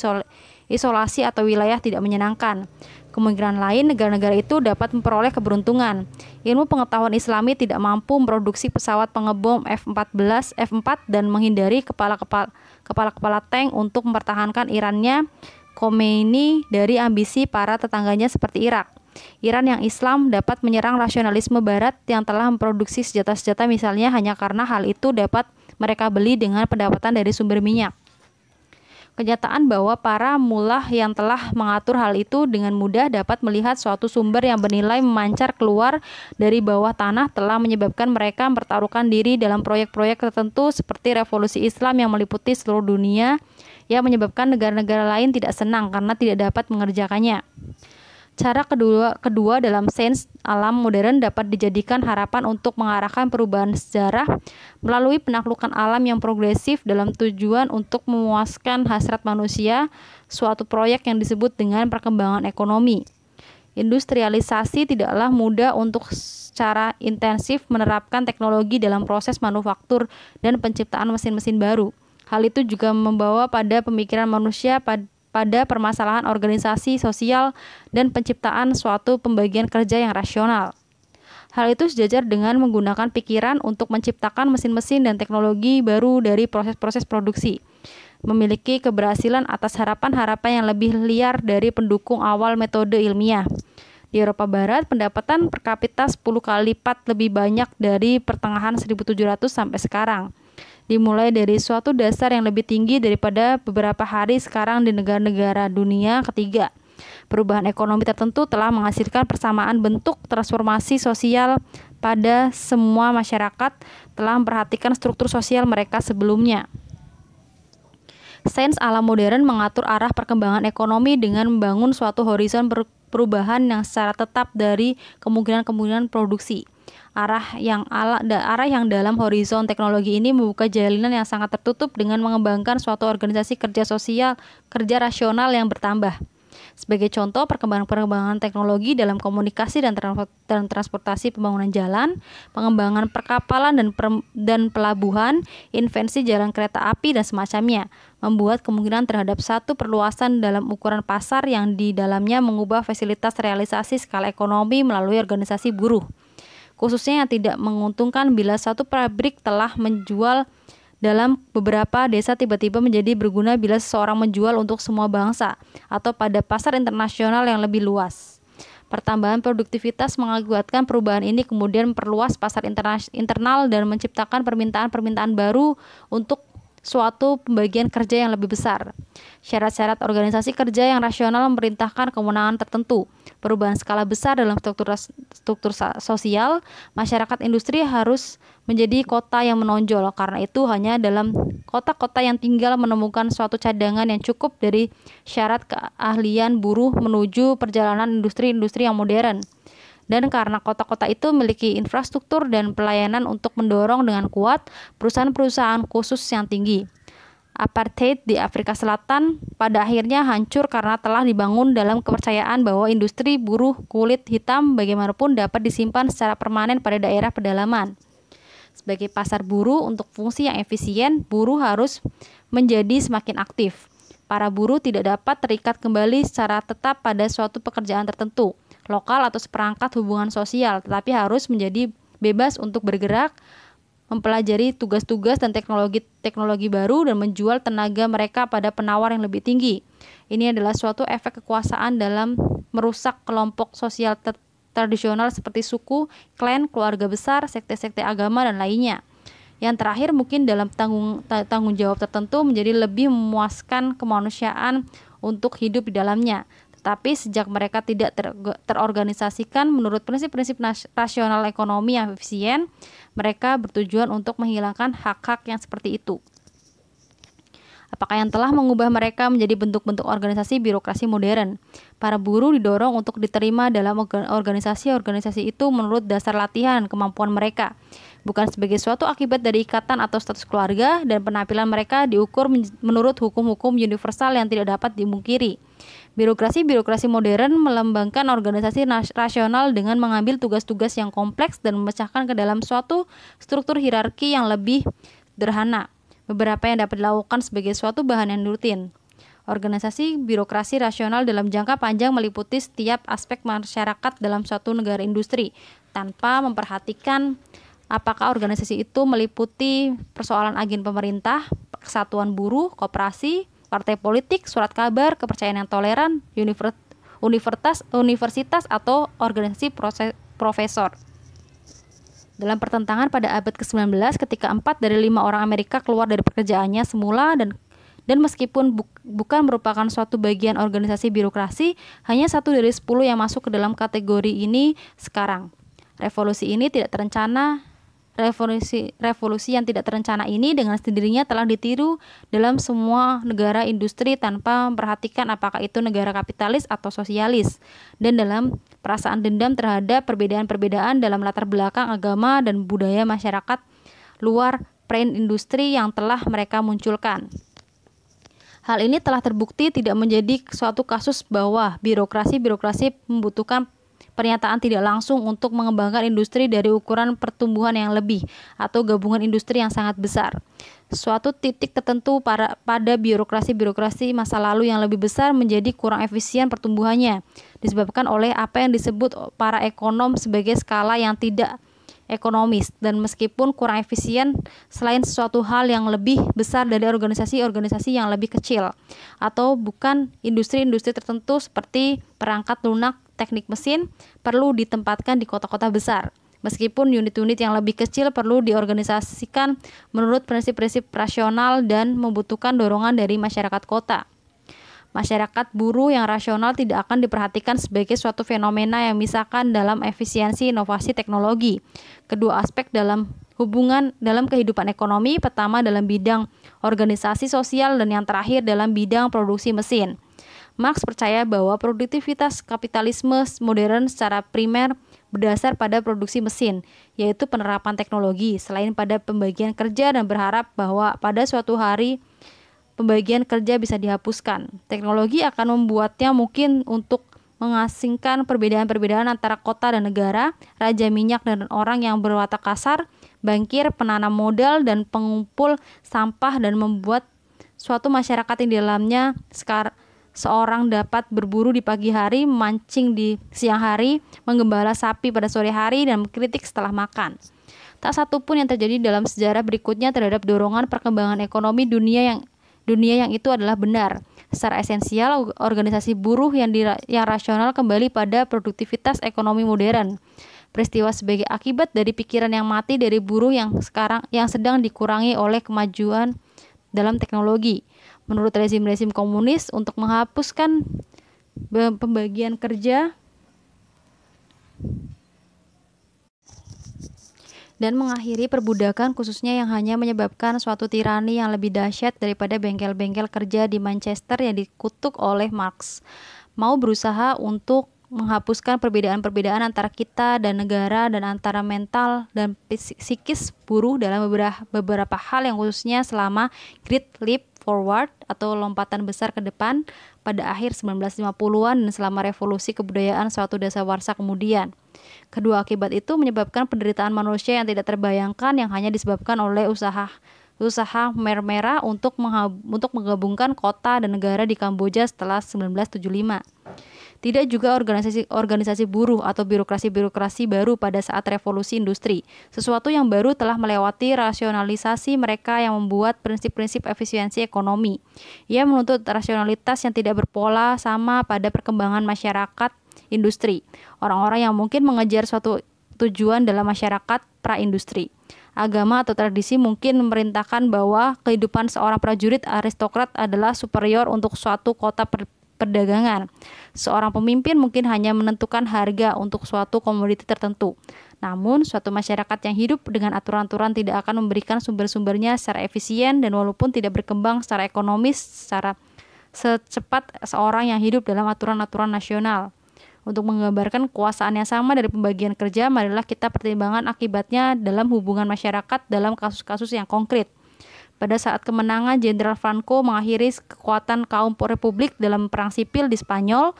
isolasi atau wilayah tidak menyenangkan? Kemungkinan lain negara-negara itu dapat memperoleh keberuntungan. Ilmu pengetahuan Islami tidak mampu memproduksi pesawat pengebom F-4 dan menghindari kepala-kepala tank untuk mempertahankan Irannya Khomeini dari ambisi para tetangganya seperti Irak. Iran yang Islam dapat menyerang rasionalisme Barat yang telah memproduksi senjata-senjata misalnya hanya karena hal itu dapat mereka beli dengan pendapatan dari sumber minyak. Kenyataan bahwa para mullah yang telah mengatur hal itu dengan mudah dapat melihat suatu sumber yang bernilai memancar keluar dari bawah tanah telah menyebabkan mereka mempertaruhkan diri dalam proyek-proyek tertentu seperti revolusi Islam yang meliputi seluruh dunia yang menyebabkan negara-negara lain tidak senang karena tidak dapat mengerjakannya. Cara kedua dalam sains alam modern dapat dijadikan harapan untuk mengarahkan perubahan sejarah melalui penaklukan alam yang progresif dalam tujuan untuk memuaskan hasrat manusia, suatu proyek yang disebut dengan perkembangan ekonomi. Industrialisasi tidaklah mudah untuk secara intensif menerapkan teknologi dalam proses manufaktur dan penciptaan mesin-mesin baru. Hal itu juga membawa pada pemikiran manusia pada permasalahan organisasi sosial dan penciptaan suatu pembagian kerja yang rasional. Hal itu sejajar dengan menggunakan pikiran untuk menciptakan mesin-mesin dan teknologi baru dari proses-proses produksi. Memiliki keberhasilan atas harapan-harapan yang lebih liar dari pendukung awal metode ilmiah. Di Eropa Barat, pendapatan per kapita 10 kali lipat lebih banyak dari pertengahan 1700 sampai sekarang. Dimulai dari suatu dasar yang lebih tinggi daripada beberapa hari sekarang di negara-negara dunia ketiga. Perubahan ekonomi tertentu telah menghasilkan persamaan bentuk transformasi sosial pada semua masyarakat, telah memperhatikan struktur sosial mereka sebelumnya. Sains alam modern mengatur arah perkembangan ekonomi dengan membangun suatu horizon perubahan yang secara tetap dari kemungkinan-kemungkinan produksi. Arah yang dalam horizon teknologi ini membuka jalinan yang sangat tertutup dengan mengembangkan suatu organisasi kerja sosial, kerja rasional yang bertambah. Sebagai contoh, perkembangan teknologi dalam komunikasi dan transportasi pembangunan jalan, pengembangan perkapalan dan pelabuhan, invensi jalan kereta api dan semacamnya, membuat kemungkinan terhadap satu perluasan dalam ukuran pasar yang di dalamnya mengubah fasilitas realisasi skala ekonomi melalui organisasi buruh. Khususnya yang tidak menguntungkan bila satu pabrik telah menjual dalam beberapa desa tiba-tiba menjadi berguna bila seseorang menjual untuk semua bangsa atau pada pasar internasional yang lebih luas. Pertambahan produktivitas mengakibatkan perubahan ini kemudian memperluas pasar internal dan menciptakan permintaan-permintaan baru untuk suatu pembagian kerja yang lebih besar. Syarat-syarat organisasi kerja yang rasional memerintahkan kewenangan tertentu. Perubahan skala besar dalam struktur sosial, masyarakat industri harus menjadi kota yang menonjol. Karena itu hanya dalam kota-kota yang tinggal menemukan suatu cadangan yang cukup dari syarat keahlian buruh menuju perjalanan industri-industri yang modern. Dan karena kota-kota itu memiliki infrastruktur dan pelayanan untuk mendorong dengan kuat perusahaan-perusahaan khusus yang tinggi. Apartheid di Afrika Selatan pada akhirnya hancur karena telah dibangun dalam kepercayaan bahwa industri buruh kulit hitam bagaimanapun dapat disimpan secara permanen pada daerah pedalaman. Sebagai pasar buruh untuk fungsi yang efisien, buruh harus menjadi semakin aktif. Para buruh tidak dapat terikat kembali secara tetap pada suatu pekerjaan tertentu, lokal atau seperangkat hubungan sosial, tetapi harus menjadi bebas untuk bergerak, mempelajari tugas-tugas dan teknologi baru dan menjual tenaga mereka pada penawar yang lebih tinggi. Ini adalah suatu efek kekuasaan dalam merusak kelompok sosial tradisional seperti suku, klan, keluarga besar, sekte-sekte agama, dan lainnya. Yang terakhir mungkin dalam tanggung jawab tertentu menjadi lebih memuaskan kemanusiaan untuk hidup di dalamnya. Tetapi sejak mereka tidak terorganisasikan menurut prinsip-prinsip rasional ekonomi yang efisien, mereka bertujuan untuk menghilangkan hak-hak yang seperti itu. Apakah yang telah mengubah mereka menjadi bentuk-bentuk organisasi birokrasi modern? Para buruh didorong untuk diterima dalam organisasi-organisasi itu menurut dasar latihan dan kemampuan mereka, bukan sebagai suatu akibat dari ikatan atau status keluarga, dan penampilan mereka diukur menurut hukum-hukum universal yang tidak dapat dimungkiri. Birokrasi modern melembangkan organisasi rasional dengan mengambil tugas-tugas yang kompleks dan memecahkan ke dalam suatu struktur hierarki yang lebih sederhana. Beberapa yang dapat dilakukan sebagai suatu bahan yang rutin. Organisasi birokrasi rasional dalam jangka panjang meliputi setiap aspek masyarakat dalam suatu negara industri, tanpa memperhatikan apakah organisasi itu meliputi persoalan agen pemerintah, kesatuan buruh, koperasi, partai politik, surat kabar, kepercayaan yang toleran, universitas atau organisasi profesor. Dalam pertentangan pada abad ke-19 ketika 4 dari 5 orang Amerika keluar dari pekerjaannya semula dan meskipun bukan merupakan suatu bagian organisasi birokrasi, hanya 1 dari 10 yang masuk ke dalam kategori ini sekarang. Revolusi yang tidak terencana ini dengan sendirinya telah ditiru dalam semua negara industri tanpa memperhatikan apakah itu negara kapitalis atau sosialis, dan dalam perasaan dendam terhadap perbedaan-perbedaan dalam latar belakang agama dan budaya masyarakat luar pre-industri yang telah mereka munculkan. Hal ini telah terbukti tidak menjadi suatu kasus bahwa birokrasi membutuhkan pernyataan tidak langsung untuk mengembangkan industri dari ukuran pertumbuhan yang lebih atau gabungan industri yang sangat besar. Suatu titik tertentu pada birokrasi masa lalu yang lebih besar menjadi kurang efisien pertumbuhannya, disebabkan oleh apa yang disebut para ekonom sebagai skala yang tidak ekonomis, dan meskipun kurang efisien selain sesuatu hal yang lebih besar dari organisasi-organisasi yang lebih kecil atau bukan industri-industri tertentu seperti perangkat lunak, teknik mesin perlu ditempatkan di kota-kota besar. Meskipun unit-unit yang lebih kecil perlu diorganisasikan menurut prinsip-prinsip rasional dan membutuhkan dorongan dari masyarakat kota. Masyarakat buruh yang rasional tidak akan diperhatikan sebagai suatu fenomena yang misalkan dalam efisiensi inovasi teknologi. Kedua aspek dalam kehidupan ekonomi, pertama dalam bidang organisasi sosial dan yang terakhir dalam bidang produksi mesin. Marx percaya bahwa produktivitas kapitalisme modern secara primer berdasar pada produksi mesin, yaitu penerapan teknologi, selain pada pembagian kerja, dan berharap bahwa pada suatu hari pembagian kerja bisa dihapuskan. Teknologi akan membuatnya mungkin untuk mengasingkan perbedaan-perbedaan antara kota dan negara, raja minyak dan orang yang berwatak kasar, bankir, penanam modal, dan pengumpul sampah, dan membuat suatu masyarakat yang di dalamnya seorang dapat berburu di pagi hari, memancing di siang hari, menggembala sapi pada sore hari, dan mengkritik setelah makan. Tak satu pun yang terjadi dalam sejarah berikutnya terhadap dorongan perkembangan ekonomi dunia yang itu adalah benar. Secara esensial, organisasi buruh yang rasional kembali pada produktivitas ekonomi modern. Peristiwa sebagai akibat dari pikiran yang mati dari buruh yang sedang dikurangi oleh kemajuan dalam teknologi. Menurut rezim-rezim komunis, untuk menghapuskan pembagian kerja dan mengakhiri perbudakan khususnya yang hanya menyebabkan suatu tirani yang lebih dahsyat daripada bengkel-bengkel kerja di Manchester yang dikutuk oleh Marx, mau berusaha untuk menghapuskan perbedaan-perbedaan antara kita dan negara dan antara mental dan psikis buruh dalam beberapa hal yang khususnya selama Great Leap Forward atau lompatan besar ke depan pada akhir 1950-an dan selama revolusi kebudayaan suatu dasawarsa kemudian. Kedua akibat itu menyebabkan penderitaan manusia yang tidak terbayangkan yang hanya disebabkan oleh usaha merah untuk menggabungkan kota dan negara di Kamboja setelah 1975. Tidak juga organisasi buruh atau birokrasi baru pada saat revolusi industri. Sesuatu yang baru telah melewati rasionalisasi mereka yang membuat prinsip-prinsip efisiensi ekonomi. Ia menuntut rasionalitas yang tidak berpola sama pada perkembangan masyarakat industri. Orang-orang yang mungkin mengejar suatu tujuan dalam masyarakat pra-industri. Agama atau tradisi mungkin memerintahkan bahwa kehidupan seorang prajurit aristokrat adalah superior untuk suatu kota perdagangan. Seorang pemimpin mungkin hanya menentukan harga untuk suatu komoditi tertentu. Namun, suatu masyarakat yang hidup dengan aturan-aturan tidak akan memberikan sumber-sumbernya secara efisien dan walaupun tidak berkembang secara ekonomis secara secepat seorang yang hidup dalam aturan-aturan nasional. Untuk menggambarkan kekuasaan yang sama dari pembagian kerja, marilah kita pertimbangkan akibatnya dalam hubungan masyarakat dalam kasus-kasus yang konkret. Pada saat kemenangan Jenderal Franco mengakhiri kekuatan kaum republik dalam perang sipil di Spanyol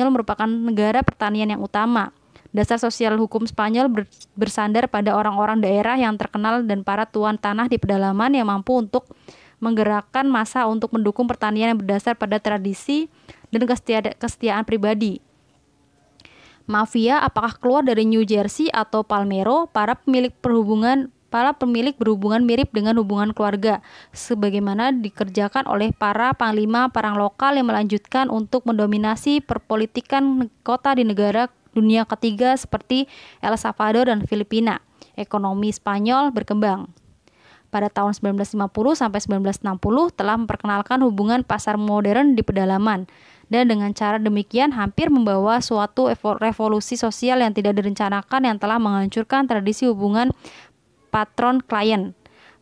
merupakan negara pertanian yang utama. Dasar sosial hukum Spanyol bersandar pada orang-orang daerah yang terkenal dan para tuan tanah di pedalaman yang mampu untuk menggerakkan massa untuk mendukung pertanian yang berdasar pada tradisi dan kesetiaan pribadi. Mafia apakah keluar dari New Jersey atau Palmero, para pemilik para pemilik berhubungan mirip dengan hubungan keluarga, sebagaimana dikerjakan oleh para panglima perang lokal yang melanjutkan untuk mendominasi perpolitikan kota di negara dunia ketiga seperti El Salvador dan Filipina. Ekonomi Spanyol berkembang. Pada tahun 1950 sampai 1960 telah memperkenalkan hubungan pasar modern di pedalaman, dan dengan cara demikian hampir membawa suatu revolusi sosial yang tidak direncanakan yang telah menghancurkan tradisi hubungan patron-klien.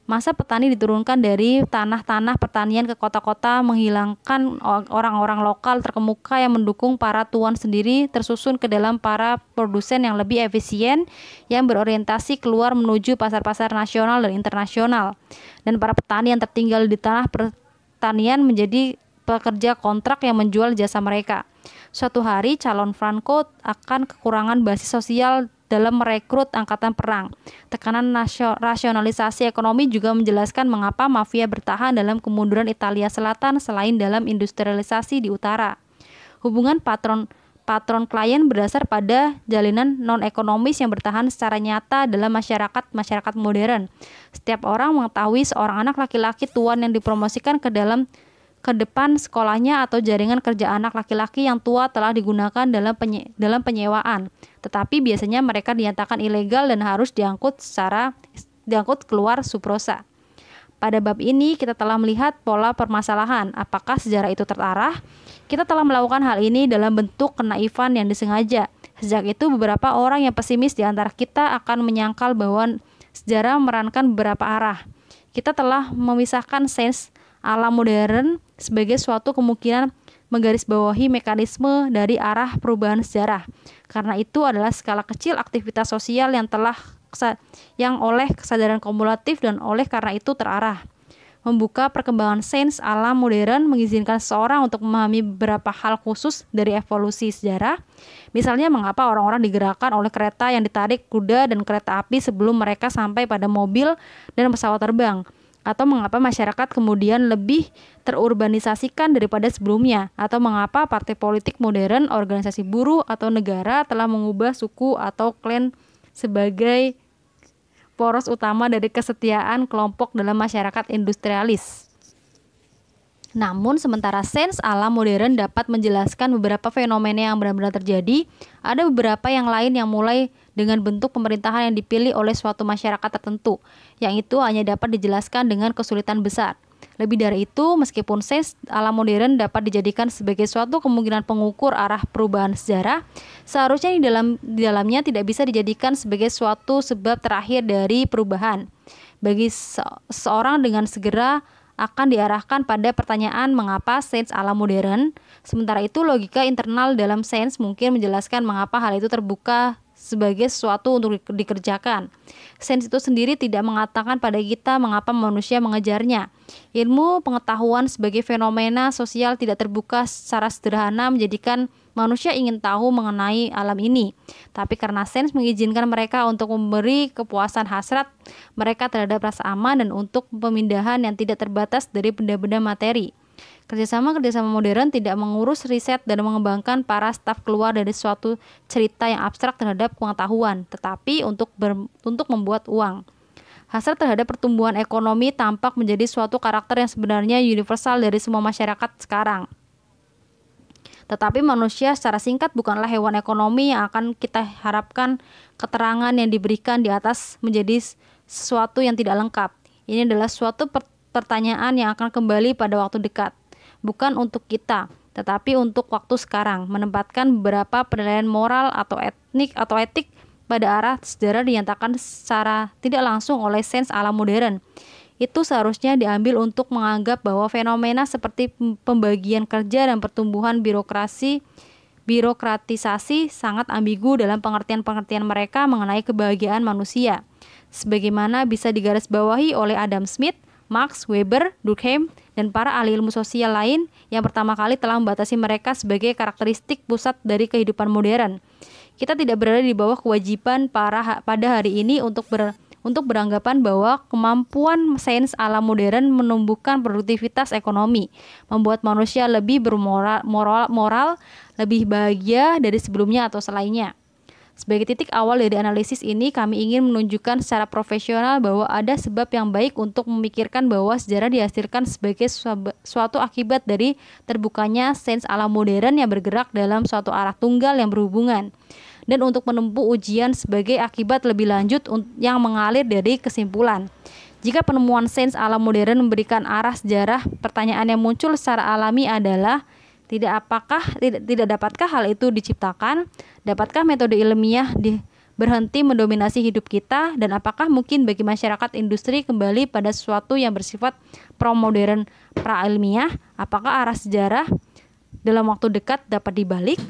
Masa petani diturunkan dari tanah-tanah pertanian ke kota-kota, menghilangkan orang-orang lokal terkemuka yang mendukung para tuan sendiri, tersusun ke dalam para produsen yang lebih efisien yang berorientasi keluar menuju pasar-pasar nasional dan internasional. Dan para petani yang tertinggal di tanah pertanian menjadi pekerja kontrak yang menjual jasa mereka. Suatu hari calon Franco akan kekurangan basis sosial dalam merekrut angkatan perang. Tekanan rasionalisasi ekonomi juga menjelaskan mengapa mafia bertahan dalam kemunduran Italia Selatan selain dalam industrialisasi di utara. Hubungan patron-klien berdasar pada jalinan non-ekonomis yang bertahan secara nyata dalam masyarakat modern. Setiap orang mengetahui seorang anak laki-laki tuan yang dipromosikan ke depan sekolahnya atau jaringan kerja anak laki-laki yang tua telah digunakan dalam penyewaan. Tetapi biasanya mereka dinyatakan ilegal dan harus diangkut keluar Subrosa. Pada bab ini kita telah melihat pola permasalahan. Apakah sejarah itu terarah? Kita telah melakukan hal ini dalam bentuk kenaifan yang disengaja. Sejak itu beberapa orang yang pesimis di antara kita akan menyangkal bahwa sejarah memerankan beberapa arah. Kita telah memisahkan sains ala modern sebagai suatu kemungkinan menggarisbawahi mekanisme dari arah perubahan sejarah. Karena itu adalah skala kecil aktivitas sosial yang oleh kesadaran kumulatif dan oleh karena itu terarah. Membuka perkembangan sains ala modern mengizinkan seseorang untuk memahami beberapa hal khusus dari evolusi sejarah. Misalnya mengapa orang-orang digerakkan oleh kereta yang ditarik kuda dan kereta api sebelum mereka sampai pada mobil dan pesawat terbang. Atau mengapa masyarakat kemudian lebih terurbanisasikan daripada sebelumnya, atau mengapa partai politik modern, organisasi buruh, atau negara telah mengubah suku atau klan sebagai poros utama dari kesetiaan kelompok dalam masyarakat industrialis. Namun sementara sains ala modern dapat menjelaskan beberapa fenomena yang benar-benar terjadi, ada beberapa yang lain yang mulai dengan bentuk pemerintahan yang dipilih oleh suatu masyarakat tertentu, yang itu hanya dapat dijelaskan dengan kesulitan besar. Lebih dari itu, meskipun sains ala modern dapat dijadikan sebagai suatu kemungkinan pengukur arah perubahan sejarah, seharusnya di dalamnya tidak bisa dijadikan sebagai suatu sebab terakhir dari perubahan. Bagi seorang dengan segera akan diarahkan pada pertanyaan mengapa sains ala modern. Sementara itu logika internal dalam sains mungkin menjelaskan mengapa hal itu terbuka sebagai sesuatu untuk dikerjakan. Sains itu sendiri tidak mengatakan pada kita mengapa manusia mengejarnya. Ilmu pengetahuan sebagai fenomena sosial tidak terbuka secara sederhana menjadikan manusia ingin tahu mengenai alam ini. Tapi karena sains mengizinkan mereka untuk memberi kepuasan hasrat mereka terhadap rasa aman dan untuk pemindahan yang tidak terbatas dari benda-benda materi. Kerjasama modern tidak mengurus riset dan mengembangkan para staf keluar dari suatu cerita yang abstrak terhadap pengetahuan, tetapi untuk membuat uang. Hasrat terhadap pertumbuhan ekonomi tampak menjadi suatu karakter yang sebenarnya universal dari semua masyarakat sekarang. Tetapi manusia secara singkat bukanlah hewan ekonomi yang akan kita harapkan keterangan yang diberikan di atas menjadi sesuatu yang tidak lengkap. Ini adalah suatu pertanyaan yang akan kembali pada waktu dekat. Bukan untuk kita, tetapi untuk waktu sekarang, menempatkan beberapa penilaian moral atau etik pada arah sejarah dinyatakan secara tidak langsung oleh sains ala modern. Itu seharusnya diambil untuk menganggap bahwa fenomena seperti pembagian kerja dan pertumbuhan birokratisasi sangat ambigu dalam pengertian-pengertian mereka mengenai kebahagiaan manusia. Sebagaimana bisa digarisbawahi oleh Adam Smith, Max Weber, Durkheim, dan para ahli ilmu sosial lain yang pertama kali telah membatasi mereka sebagai karakteristik pusat dari kehidupan modern. Kita tidak berada di bawah kewajiban pada hari ini untuk beranggapan bahwa kemampuan sains ala modern menumbuhkan produktivitas ekonomi, membuat manusia lebih bermoral, lebih bahagia dari sebelumnya atau selainnya. Sebagai titik awal dari analisis ini, kami ingin menunjukkan secara profesional bahwa ada sebab yang baik untuk memikirkan bahwa sejarah dihasilkan sebagai suatu akibat dari terbukanya sains alam modern yang bergerak dalam suatu arah tunggal yang berhubungan, dan untuk menempuh ujian sebagai akibat lebih lanjut yang mengalir dari kesimpulan. Jika penemuan sains alam modern memberikan arah sejarah, pertanyaan yang muncul secara alami adalah, tidak dapatkah hal itu diciptakan? Dapatkah metode ilmiah berhenti mendominasi hidup kita? Dan apakah mungkin bagi masyarakat industri kembali pada sesuatu yang bersifat pro-modern, pra-ilmiah? Apakah arah sejarah dalam waktu dekat dapat dibalik?